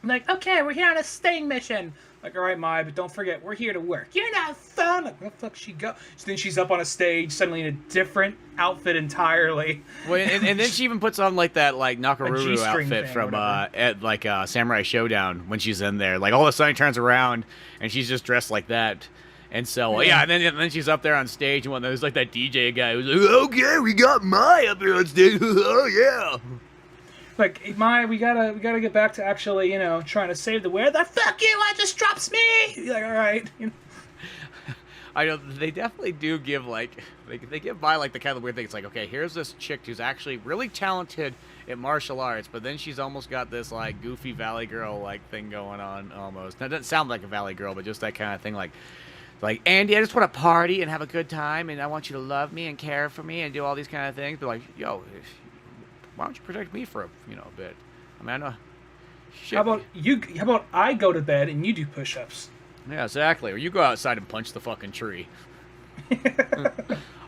I'm like, okay, we're here on a sting mission. Like, all right, Mai, but don't forget, we're here to work. You're not fun. Like, where the fuck she go? So then she's up on a stage, suddenly in a different outfit entirely. Well, and then she even puts on like that like Nakaruru outfit from Samurai Showdown when she's in there. Like all of a sudden, she turns around and she's just dressed like that. And so and then she's up there on stage, and there's like that DJ guy who's like, okay, we got Mai up there on stage. Oh yeah. Like, Mai, we gotta get back to actually, trying to save the world. The fuck you! I just drops me. You're like, all right. I know they definitely do give like they give Mai like the kind of weird thing. It's like, okay, here's this chick who's actually really talented at martial arts, but then she's almost got this like goofy Valley Girl like thing going on almost. Now, it doesn't sound like a Valley Girl, but just that kind of thing. Like Andy, I just want to party and have a good time, and I want you to love me and care for me and do all these kind of things. But like, yo. Why don't you protect me for a bit? I mean, I know. Shit. How about I go to bed and you do push-ups? Yeah, exactly. Or you go outside and punch the fucking tree. I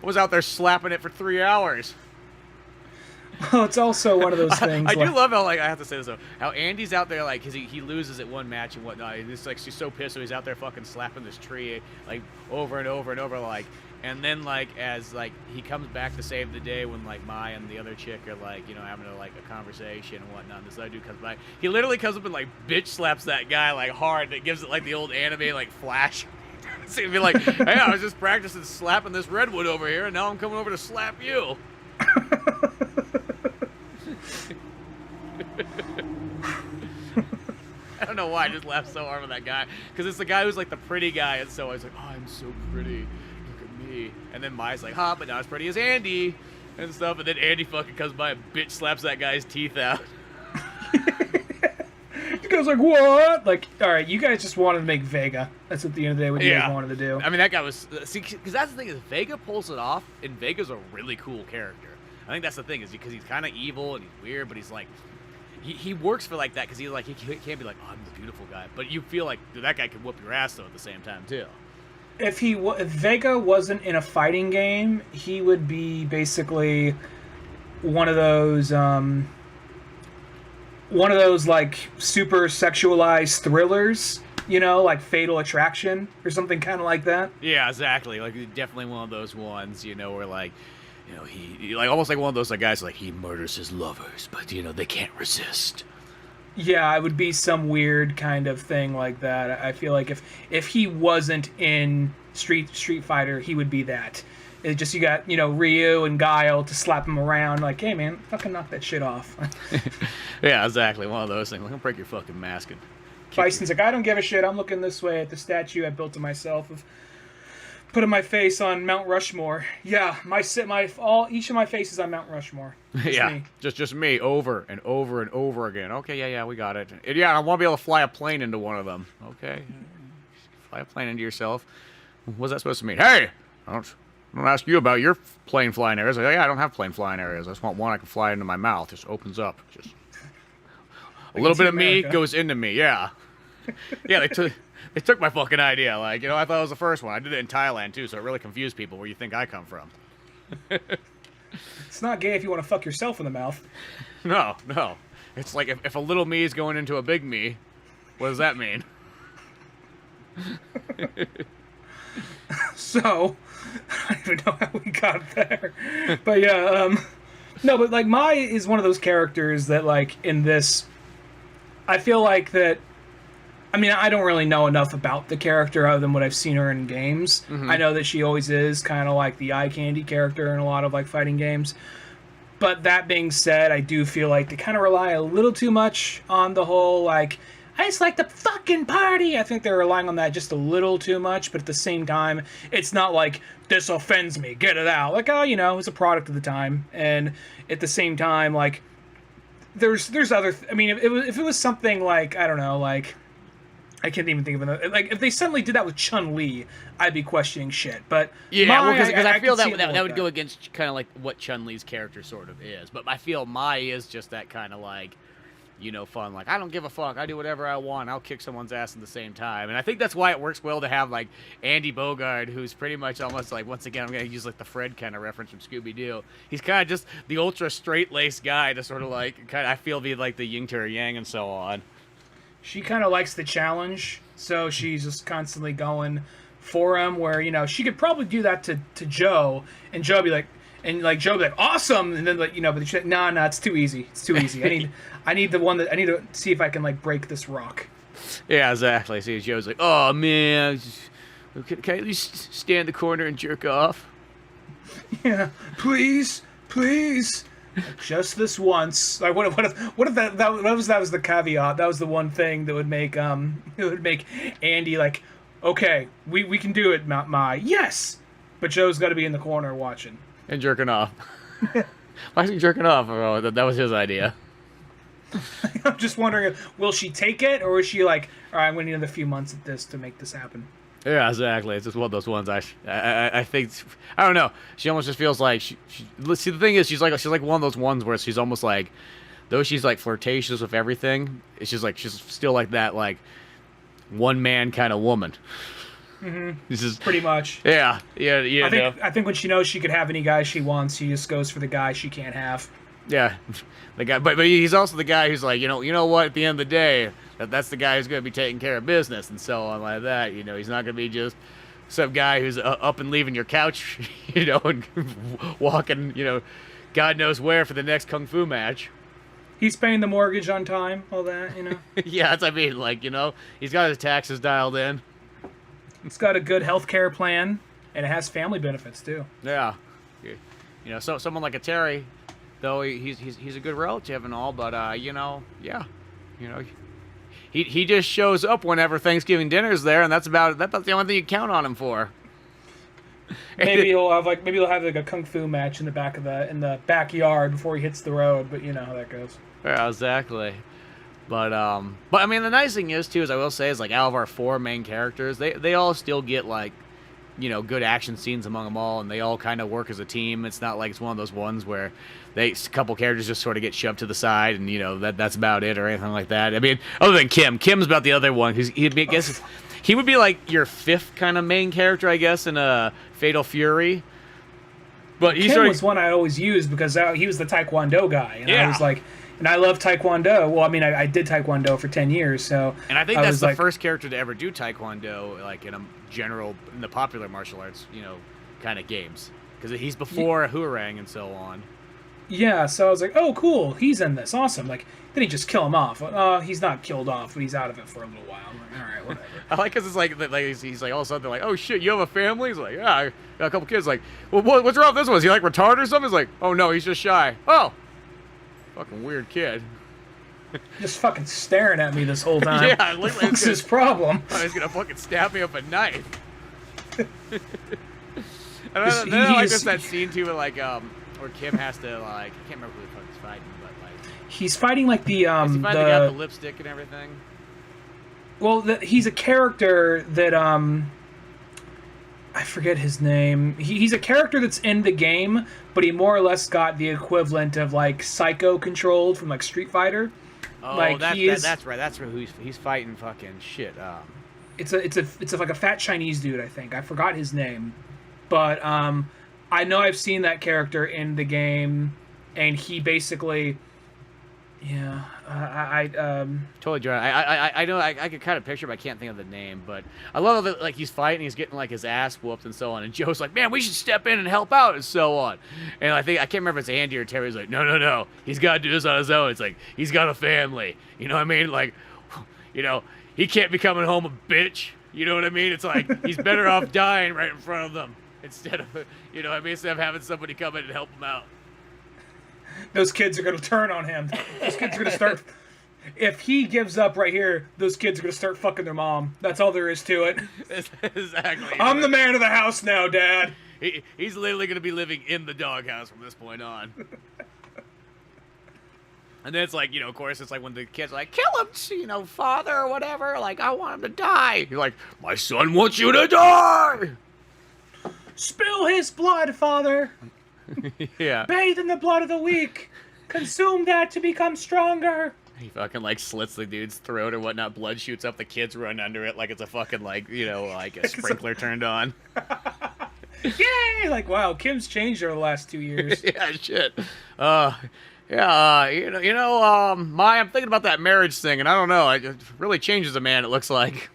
was out there slapping it for 3 hours. Well, it's also one of those things. I do love how, like, I have to say this though, how Andy's out there, like, cause he loses at one match and whatnot. And it's like she's so pissed, so he's out there fucking slapping this tree, like, over and over and over, like. And then, like, as, like, he comes back to save the day when, like, Mai and the other chick are, like, you know, having, a conversation and whatnot, and this other dude comes by. He literally comes up and, like, bitch slaps that guy, like, hard. It gives it, like, the old anime, like, flash. So he'd be like, hey, I was just practicing slapping this redwood over here, and now I'm coming over to slap you. I don't know why I just laughed so hard with that guy. Because it's the guy who's, like, the pretty guy, and so I was like, oh, I'm so pretty. And then Mai's like, but not as pretty as Andy and stuff. And then Andy fucking comes by and bitch slaps that guy's teeth out. You guys like, what? Like, all right, you guys just wanted to make Vega. That's at the end of the day what you guys wanted to do. I mean, that guy was... See, because that's the thing is Vega pulls it off, and Vega's a really cool character. I think that's the thing is because he's kind of evil and he's weird, but he's like... He works for like that because he's like, he can't be like, oh, I'm the beautiful guy. But you feel like that guy could whoop your ass, though, at the same time, too. If Vega wasn't in a fighting game, he would be basically one of those like super sexualized thrillers, you know, like Fatal Attraction or something kind of like that. Yeah, exactly. Like definitely one of those ones, you know, where like, you know, he like almost like one of those like guys like he murders his lovers, but you know they can't resist. Yeah, it would be some weird kind of thing like that. I feel like if he wasn't in Street Fighter, he would be that. It just you got, you know, Ryu and Guile to slap him around like, hey man, fucking knock that shit off. Yeah, exactly. One of those things. Like, I'll break your fucking mask and Bison's like, I don't give a shit. I'm looking this way at the statue I built to myself of putting my face on Mount Rushmore. Yeah, each of my faces on Mount Rushmore. Yeah, me. just me over and over and over again. Okay, yeah, we got it. And yeah, I want to be able to fly a plane into one of them. Okay, fly a plane into yourself. What's that supposed to mean? Hey, I don't ask you about your plane flying areas. Like, yeah, I don't have plane flying areas. I just want one I can fly into my mouth. Just opens up. Just a little bit of me goes into me. Yeah, yeah. They took my fucking idea. Like, you know, I thought it was the first one. I did it in Thailand too, so it really confused people where you think I come from. It's not gay if you want to fuck yourself in the mouth. No. It's like if a little me is going into a big me, what does that mean? So, I don't even know how we got there. But yeah, no, but like Mai is one of those characters that like in this, I feel like that, I mean, I don't really know enough about the character other than what I've seen her in games. Mm-hmm. I know that she always is kind of like the eye candy character in a lot of like fighting games. But that being said, I do feel like they kind of rely a little too much on the whole like, I just like to fucking party. I think they're relying on that just a little too much, but at the same time, it's not like, this offends me, get it out. Like, oh, you know, it's a product of the time. And at the same time, like, there's other... I mean, if it was something like, I don't know, like... I can't even think of another... Like, if they suddenly did that with Chun-Li, I'd be questioning shit. But yeah, because I feel that would go against kind of like what Chun-Li's character sort of is. But I feel Mai is just that kind of like... you know, fun, like, I don't give a fuck, I do whatever I want, I'll kick someone's ass at the same time. And I think that's why it works well to have, like, Andy Bogard, who's pretty much almost, like, once again, I'm going to use, like, the Fred kind of reference from Scooby-Doo. He's kind of just the ultra straight-laced guy to sort of, like, kind of, I feel, be, like, the yin to her yang and so on. She kind of likes the challenge, so she's just constantly going for him, where, you know, she could probably do that to Joe, and Joe be like, Joe be like, awesome, and then like, you know, but she's like, no, it's too easy. It's too easy. I need to see if I can like break this rock. Yeah, exactly. See, Joe's like, oh man, can I at least stand in the corner and jerk off? Yeah, please. Like, just this once. Like, what if that was the caveat? That was the one thing that would make Andy like, okay, we can do it, Mai. Yes, but Joe's got to be in the corner watching. And jerking off. Why is he jerking off? Oh, that was his idea. I'm just wondering, will she take it, or is she like, all right, I'm going to need another few months at this to make this happen? Yeah, exactly. It's just one of those ones. I think, I don't know. She almost just feels like see, the thing is, she's like one of those ones where she's almost like, though she's like flirtatious with everything, it's just like she's still like that like one man kind of woman. Mm-hmm. This is pretty much. Yeah. I think when she knows she could have any guy she wants, she just goes for the guy she can't have. Yeah, the guy, but he's also the guy who's like, you know what? At the end of the day, that's the guy who's going to be taking care of business and so on like that. You know, he's not going to be just some guy who's up and leaving your couch, and walking, God knows where for the next kung fu match. He's paying the mortgage on time, all that. Yeah, that's what I mean. Like, he's got his taxes dialed in. It's got a good health care plan, and it has family benefits too. Yeah, so someone like a Terry, though he's a good relative and all, but he just shows up whenever Thanksgiving dinner's there, and that's the only thing you count on him for. Maybe he'll have like a kung fu match in the backyard before he hits the road, but you know how that goes. Yeah, exactly. But I mean, the nice thing is too, as I will say, is like out of our 4 main characters, they all still get like, good action scenes among them all, and they all kind of work as a team. It's not like it's one of those ones where a couple characters just sort of get shoved to the side, and that's about it or anything like that. I mean, other than Kim's about the other one, because I guess he would be like your 5th kind of main character, I guess, in a Fatal Fury. But Kim was one I always used because he was the Taekwondo guy, and I was like. And I love Taekwondo. Well, I mean, I did Taekwondo for 10 years, so... And I think that's the first character to ever do Taekwondo, like, in the popular martial arts, kind of games. Because he's before Hurang and so on. Yeah, so I was like, oh, cool, he's in this, awesome. Like, then he just kill him off. He's not killed off, but he's out of it for a little while. I'm like, all right, whatever. I like because it's like he's like, all of a sudden, they're like, oh, shit, you have a family? He's like, yeah, I got a couple kids. Like, well, what's wrong with this one? Is he, like, retarded or something? He's like, oh, no, he's just shy. Oh! Fucking weird kid. Just fucking staring at me this whole time. Yeah, what's his problem? Oh, he's gonna fucking stab me with a knife. And then I like that scene too, where Kim has to I can't remember who the fuck he's fighting, but he's fighting like the is he fighting the guy with the lipstick and everything? Well, he's a character that I forget his name. He's a character that's in the game, but he more or less got the equivalent of like Psycho controlled from like Street Fighter. Oh, that's right. That's where he's fighting fucking shit. It's like a fat Chinese dude. I think I forgot his name, but I know I've seen that character in the game, and he basically, yeah, totally dry. I know I could kind of picture, but I can't think of the name. But I love that like he's fighting, he's getting like his ass whooped and so on, and Joe's like, man, we should step in and help out and so on. And I can't remember if it's Andy or Terry's like, no, he's got to do this on his own. It's like he's got a family, you know what I mean? Like, he can't be coming home a bitch. You know what I mean? It's like he's better off dying right in front of them instead of instead of having somebody come in and help him out. Those kids are going to turn on him. Those kids are going to start... If he gives up right here, those kids are going to start fucking their mom. That's all there is to it. Exactly. I'm the man of the house now, Dad. He's literally going to be living in the doghouse from this point on. And then it's like, of course, it's like when the kid's like, kill him, father or whatever. Like, I want him to die. You're like, my son wants you to die. Spill his blood, father. Yeah. Bathe in the blood of the weak. Consume that to become stronger. He fucking slits the dude's throat or whatnot. Blood shoots up. The kids run under it like it's a fucking a sprinkler turned on. Yay! Like, wow, Kim's changed over the last 2 years. Yeah, shit. I'm thinking about that marriage thing, and I don't know. It really changes a man. It looks like.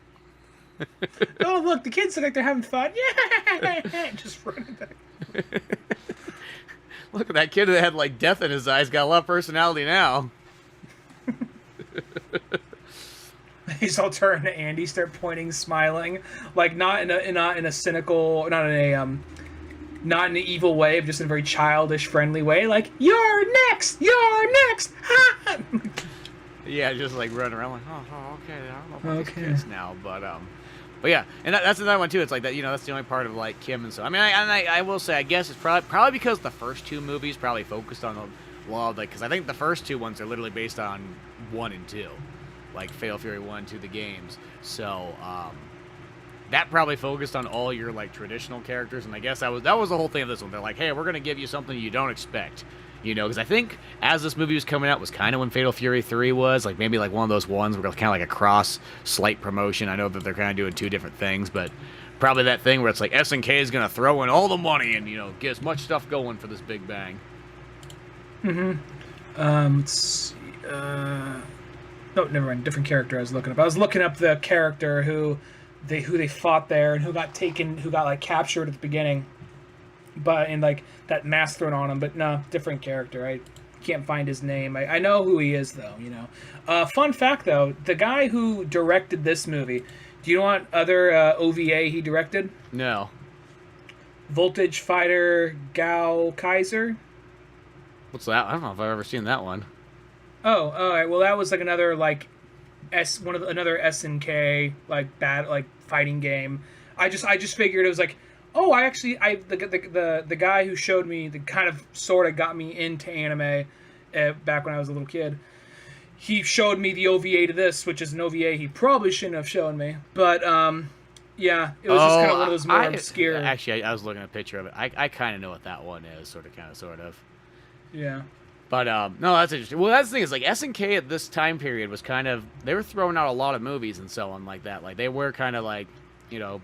Oh, look, the kids look like they're having fun. Yeah, just running back. Look at that kid that had death in his eyes. Got a lot of personality now. He's all turning to Andy, start pointing, smiling, like not in a cynical, not in an evil way, but just in a very childish, friendly way. Like, you're next. Yeah, just running around like, oh, okay, I don't know about these kids now, but yeah, and that's another one too. It's like that, that's the only part of Kim and so. I mean, I will say, I guess it's probably because the first 2 movies probably focused on a lot of because I think the first 2 ones are literally based on 1 and 2, like Fatal Fury 1 and 2, the games. So that probably focused on all your traditional characters, and I guess that was the whole thing of this one. They're like, hey, we're gonna give you something you don't expect. Because I think as this movie was coming out was kind of when Fatal Fury 3 was, maybe one of those ones where kind of like a cross slight promotion. I know that they're kind of doing 2 different things, but probably that thing where it's like SNK is going to throw in all the money and, get as much stuff going for this big bang. Mm-hmm. Let's see. No, never mind. Different character I was looking up. I was looking up the character who they fought there and who got like captured at the beginning, but and like that mask thrown on him. But no, different character. I can't find his name. I know who he is though. You know. Fun fact though, the guy who directed this movie. Do you know what other OVA he directed? No. Voltage Fighter Gao Kaiser. What's that? I don't know if I've ever seen that one. Oh, all right. Well, that was like another like another SNK like bad like fighting game. I just figured it was like, oh, the guy who showed me the kind of sort of got me into anime back when I was a little kid. He showed me the OVA to this, which is an OVA he probably shouldn't have shown me, but yeah, it was just kind of one of those more obscure. Actually, I was looking at a picture of it. I kind of know what that one is, sort of. Yeah. But no, that's interesting. Well, that's the thing is like SNK at this time period was kind of they were throwing out a lot of movies and so on like that. Like they were kind of like, you know,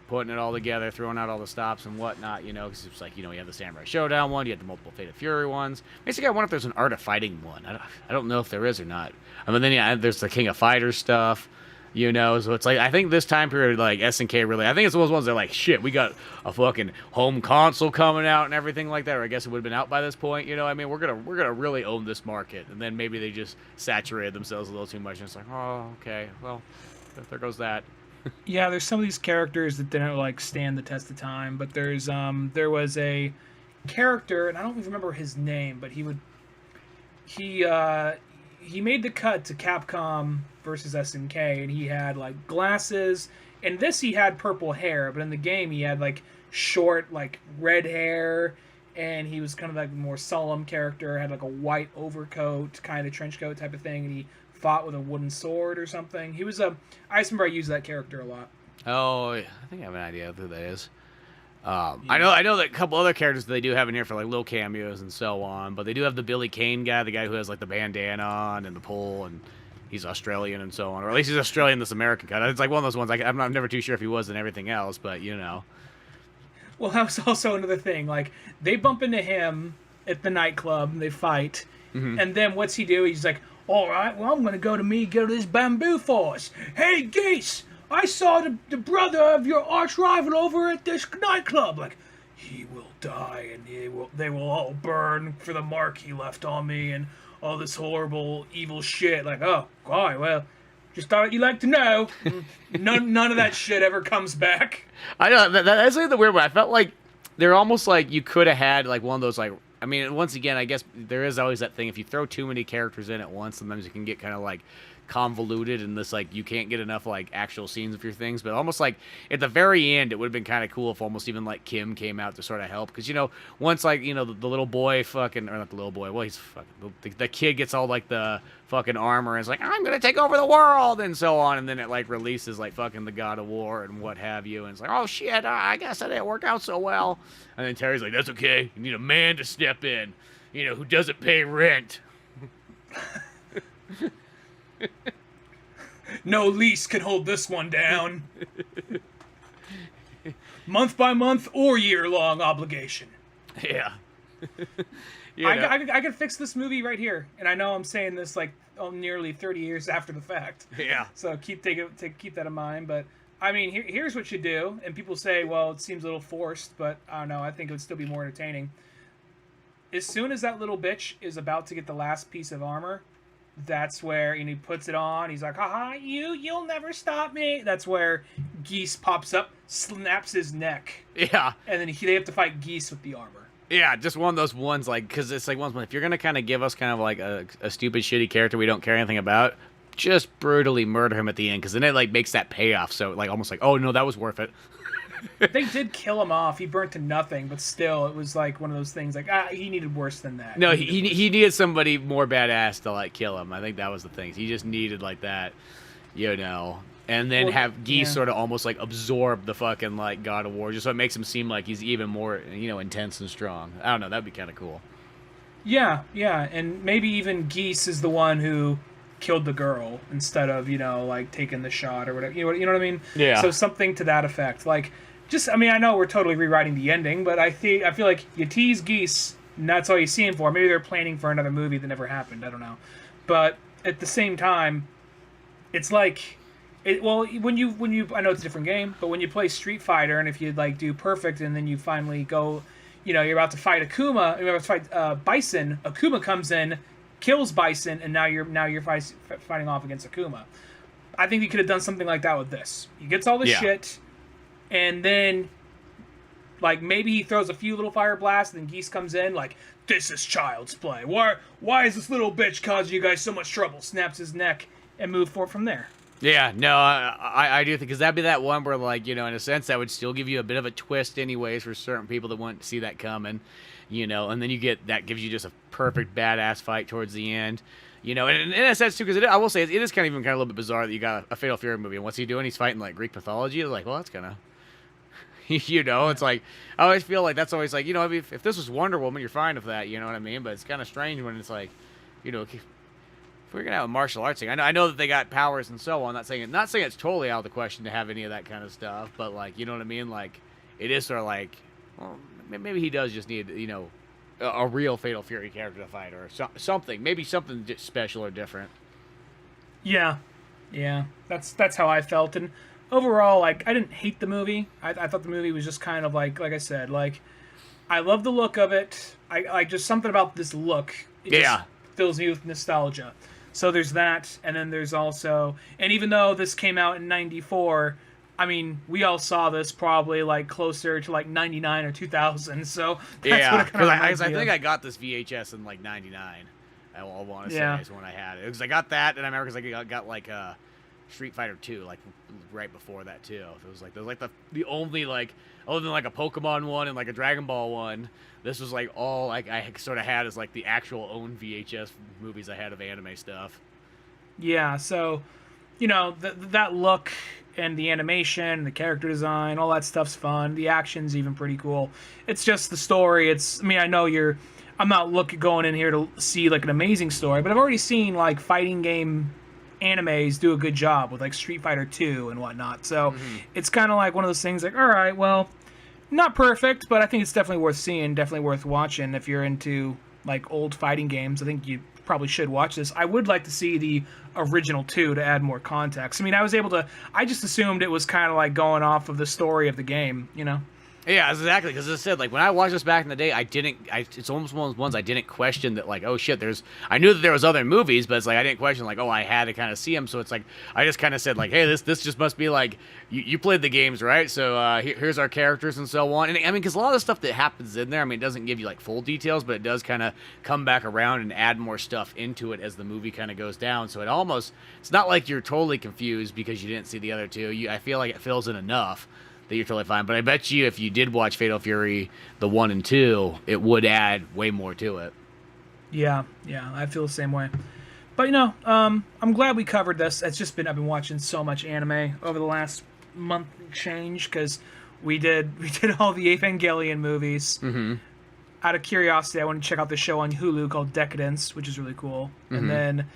putting it all together, throwing out all the stops and whatnot. You know, because it's like you have the Samurai Showdown one, you had the multiple Fate of Fury ones. Basically, I wonder if there's an Art of Fighting one. I don't know if there is or not. I mean, then there's the King of Fighters stuff. You know, so it's like I think this time period, like SNK really, I think it's those ones that are like, shit, we got a fucking home console coming out and everything like that. Or I guess it would have been out by this point. You know, I mean, we're gonna really own this market. And then maybe they just saturated themselves a little too much, and it's like, oh, okay, well, there goes that. Yeah, there's some of these characters that didn't like stand the test of time, but there was a character, and I don't even remember his name, but he made the cut to Capcom versus SNK, and he had like glasses. In this, he had purple hair, but in the game, he had like short, like red hair, and he was kind of like a more solemn character. Had like a white overcoat, kind of trench coat type of thing, and he fought with a wooden sword or something. He was I just remember I used that character a lot. Oh, yeah. I think I have an idea of who that is. Yeah. I know that a couple other characters that they do have in here for like little cameos and so on, but they do have the Billy Kane guy, the guy who has like the bandana on and the pole, and he's Australian and so on, or at least he's Australian, this American guy. It's like one of those ones. I'm never too sure if he was in everything else, but you know. Well, that was also another thing. Like they bump into him at the nightclub and they fight, and then what's he do? He's like, all right, well, I'm gonna go to this bamboo forest. Hey, Geese, I saw the brother of your arch rival over at this nightclub. Like, he will die, and they will all burn for the mark he left on me, and all this horrible, evil shit. Like, oh, God, well, just thought you'd like to know. None of that shit ever comes back. I know that's like the weird one. I felt like they're almost like you could have had like one of those like. I mean, once again, I guess there is always that thing. If you throw too many characters in at once, sometimes it can get kind of like convoluted, and this like you can't get enough like actual scenes of your things. But almost like at the very end, it would have been kind of cool if almost even like Kim came out to sort of help, because once like the little boy fucking, or not the little boy, well, he's fucking the kid gets all like the fucking armor and is like, I'm gonna take over the world and so on, and then it like releases like fucking the God of War and what have you, and it's like, oh shit, I guess that didn't work out so well. And then Terry's like, that's okay, you need a man to step in, who doesn't pay rent. No lease can hold this one down. Month by month or year-long obligation. Yeah. I could fix this movie right here, and I know I'm saying this like nearly 30 years after the fact. Yeah. So keep that in mind. But I mean, here's what you do, and people say, well, it seems a little forced, but I don't know. I think it would still be more entertaining. As soon as that little bitch is about to get the last piece of armor, that's where he puts it on. He's like, haha, you'll never stop me. That's where Geese pops up, snaps his neck. Yeah. And then they have to fight Geese with the armor. Yeah, just one of those ones, like, because it's like if you're going to kind of give us kind of like a stupid, shitty character we don't care anything about, just brutally murder him at the end, because then it like makes that payoff. So like almost like, oh no, that was worth it. They did kill him off. He burnt to nothing, but still, it was like one of those things. Like he needed worse than that. No, he needed somebody more badass to like kill him. I think that was the thing. He just needed like that, and then have Geese sort of almost like absorb the fucking like God of War, just so it makes him seem like he's even more intense and strong. I don't know. That'd be kind of cool. Yeah, and maybe even Geese is the one who killed the girl instead of like taking the shot or whatever. You know what I mean? Yeah. So something to that effect, like. I know we're totally rewriting the ending, but I feel like you tease Geese And that's all you see him for. Maybe they're planning for another movie that never happened. I don't know. But at the same time, it's like, when you I know it's a different game, but when you play Street Fighter and if you like do perfect and then you finally go, you're about to fight Akuma, you're about to fight Bison. Akuma comes in, kills Bison, and now you're fighting off against Akuma. I think you could have done something like that with this. He gets all the shit, and then like maybe he throws a few little fire blasts, and then Geese comes in like, this is child's play. Why is this little bitch causing you guys so much trouble? Snaps his neck and move forward from there. Yeah, no, I do think, because that'd be that one where, like, in a sense, that would still give you a bit of a twist anyways for certain people that wouldn't see that coming, and then that gives you just a perfect badass fight towards the end, and in a sense, too, because I will say, it is kind of a little bit bizarre that you got a Fatal Fury movie, and what's he doing? He's fighting, like, Greek mythology. Like, well, that's kind of, it's like, I always feel like that's always like, if this was Wonder Woman, you're fine with that, you know what I mean? But it's kind of strange when it's like, if we're gonna have a martial arts thing, I know that they got powers and so on. Not saying it's totally out of the question to have any of that kind of stuff, but like, you know what I mean? Like, it is sort of like, well, maybe he does just need, a real Fatal Fury character to fight, or something, maybe something special or different. Yeah, that's how I felt, and overall, like, I didn't hate the movie. I thought the movie was just kind of like I said, like, I love the look of it. I just something about this look. It just fills me with nostalgia. So there's that, and then there's also, and even though this came out in '94, I mean, we all saw this probably like closer to like '99 or 2000. So that's what it kind of I think I got this VHS in like '99. I want to say is when I had it, because I got that, and I remember because I got like Street Fighter 2 like right before that too. It was like the only, like, other than like a Pokemon one and like a Dragon Ball one, this was like all like I sort of had as like the actual own VHS movies I had of anime stuff. Yeah, so that look and the animation, the character design, all that stuff's fun. The action's even pretty cool. It's just the story. I know I'm not going in here to see like an amazing story, but I've already seen like fighting game animes do a good job with like Street Fighter 2 and whatnot. So it's kind of like one of those things like, all right, well, not perfect, but I think it's definitely worth seeing, definitely worth watching. If you're into like old fighting games, I think you probably should watch this. I would like to see the original 2 to add more context. I just assumed it was kind of like going off of the story of the game, Yeah, exactly. Because as I said, like, when I watched this back in the day, it's almost one of those ones I didn't question that, like, oh shit, I knew that there was other movies, but it's like I didn't question, like, oh, I had to kind of see them. So it's like I just kind of said, like, hey, this just must be like you played the games, right? So here's our characters and so on. And I mean, because a lot of the stuff that happens in there, I mean, it doesn't give you like full details, but it does kind of come back around and add more stuff into it as the movie kind of goes down. So it's not like you're totally confused because you didn't see the other two. I feel like it fills in enough that you're totally fine. But I bet you if you did watch Fatal Fury, the 1 and 2, it would add way more to it. Yeah, I feel the same way. But I'm glad we covered this. I've been watching so much anime over the last month and change, because we did all the Evangelion movies. Mm-hmm. Out of curiosity, I wanted to check out the show on Hulu called Decadence, which is really cool. Mm-hmm. And then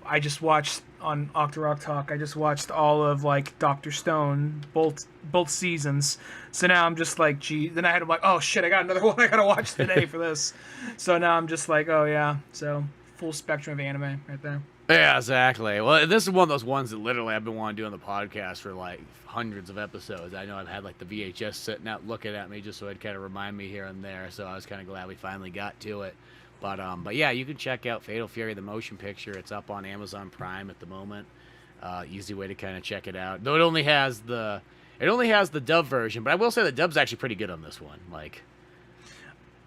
I just watched on Octorok Talk. I just watched all of like Dr. Stone, both seasons. So now I'm just like, gee. Then I had to like, oh shit, I got another one I gotta watch today for this. So now I'm just like, oh yeah. So full spectrum of anime right there. Yeah, exactly. Well, this is one of those ones that literally I've been wanting to do on the podcast for like hundreds of episodes. I know I've had like the VHS sitting out looking at me just so it'd kind of remind me here and there. So I was kind of glad we finally got to it. But yeah, you can check out Fatal Fury, the motion picture. It's up on Amazon Prime at the moment. Easy way to kind of check it out. Though it only has the dub version, but I will say the dub's actually pretty good on this one. Like,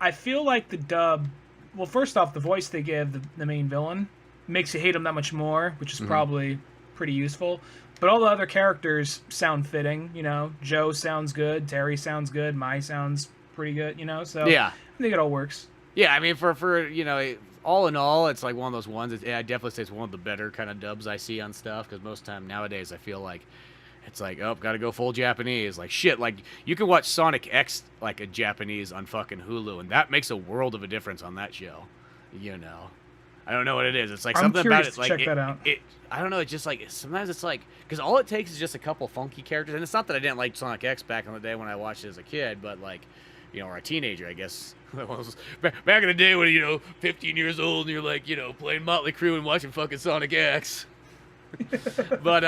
I feel like the dub. Well, first off, the voice they give the main villain makes you hate him that much more, which is probably pretty useful. But all the other characters sound fitting. Joe sounds good, Terry sounds good, Mai sounds pretty good. So yeah, I think it all works. Yeah, I mean, for all in all, it's like one of those ones. I definitely say it's one of the better kind of dubs I see on stuff, because most of the time nowadays I feel like it's like, oh, gotta go full Japanese. Like, shit, like, you can watch Sonic X, like, a Japanese on fucking Hulu, and that makes a world of a difference on that show. I don't know what it is. It's like something about it. Like, check that out. I don't know. It's just like, sometimes it's like, because all it takes is just a couple funky characters. And it's not that I didn't like Sonic X back in the day when I watched it as a kid, but like, or a teenager, I guess. Back in the day when 15 years old and you're like, playing Motley Crue and watching fucking Sonic X. But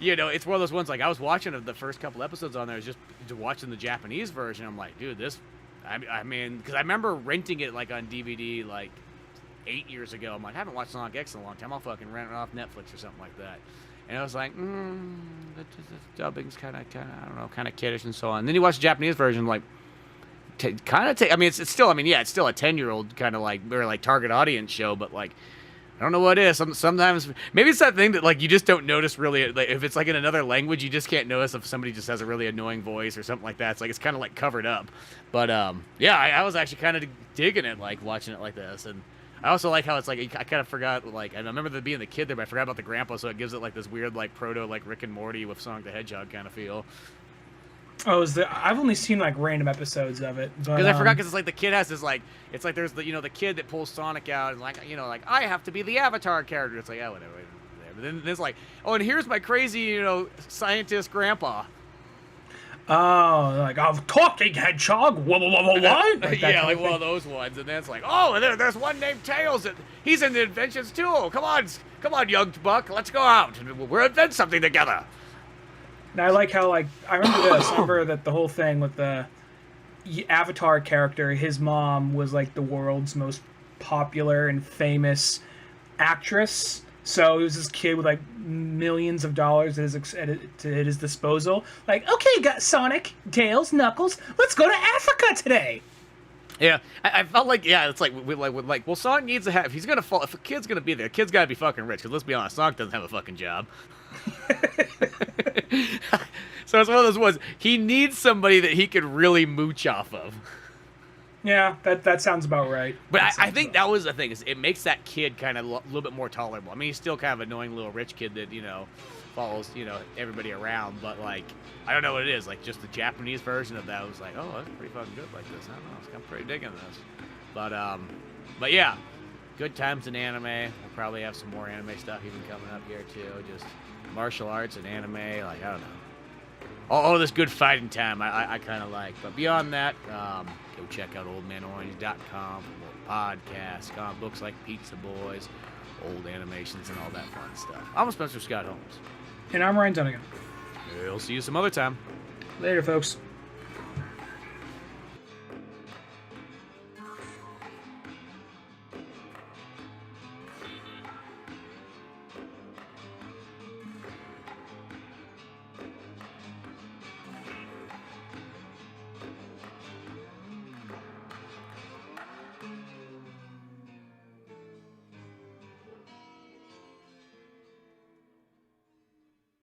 it's one of those ones. Like I was watching the first couple episodes on there, I was just watching the Japanese version. I'm like, dude, this. I mean, because I remember renting it like on DVD like 8 years ago. I'm like, I haven't watched Sonic X in a long time. I'll fucking rent it off Netflix or something like that. And I was like, the dubbing's kind of, I don't know, kind of kiddish and so on. And then you watch the Japanese version, like, I mean, it's still, it's still a 10-year-old kind of like, or like target audience show, but like, I don't know what it is. Sometimes, maybe it's that thing that like you just don't notice really. Like, if it's like in another language, you just can't notice if somebody just has a really annoying voice or something like that. It's like it's kind of like covered up. But yeah, I was actually kind of digging it, like watching it like this. And I also like how it's like I kind of forgot, like I remember there being the kid there, but I forgot about the grandpa, so it gives it like this weird like proto like Rick and Morty with Sonic the Hedgehog kind of feel. Oh, I've only seen like random episodes of it. Because I forgot, because it's like the kid has this like, it's like there's the the kid that pulls Sonic out and like like I have to be the Avatar character. It's like, oh, whatever. But then there's like, oh, and here's my crazy scientist grandpa. Oh, like a talking hedgehog. What? Like yeah, like one of those ones. And then it's like, oh, there's one named Tails. He's in the inventions too. Come on, young buck, let's go out and we'll invent something together. Now I like how I remember this. I remember that the whole thing with the Avatar character, his mom was like the world's most popular and famous actress. So he was this kid with like millions of dollars at his disposal. Like, okay, got Sonic, Tails, Knuckles, let's go to Africa today. Yeah, I felt like, yeah, it's like, well, Sonic needs to have, if a kid's gonna be there, a kid's gotta be fucking rich, because let's be honest, Sonic doesn't have a fucking job. So it's one of those ones, he needs somebody that he could really mooch off of. Yeah, that sounds about right. But I think that was the thing, is it makes that kid kind of a little bit more tolerable. I mean, he's still kind of an annoying little rich kid that, follows, everybody around, but like, I don't know what it is, like just the Japanese version of that was like, oh, that's pretty fucking good like this. I don't know, I'm pretty digging this. But yeah, good times in anime. We'll probably have some more anime stuff even coming up here too. Just martial arts and anime, like, I don't know. All this good fighting time I kind of like. But beyond that, go check out oldmanorange.com for more podcasts, comic books like Pizza Boys, old animations, and all that fun stuff. I'm Spencer Scott Holmes. And I'm Ryan Dunnigan. We'll see you some other time. Later, folks.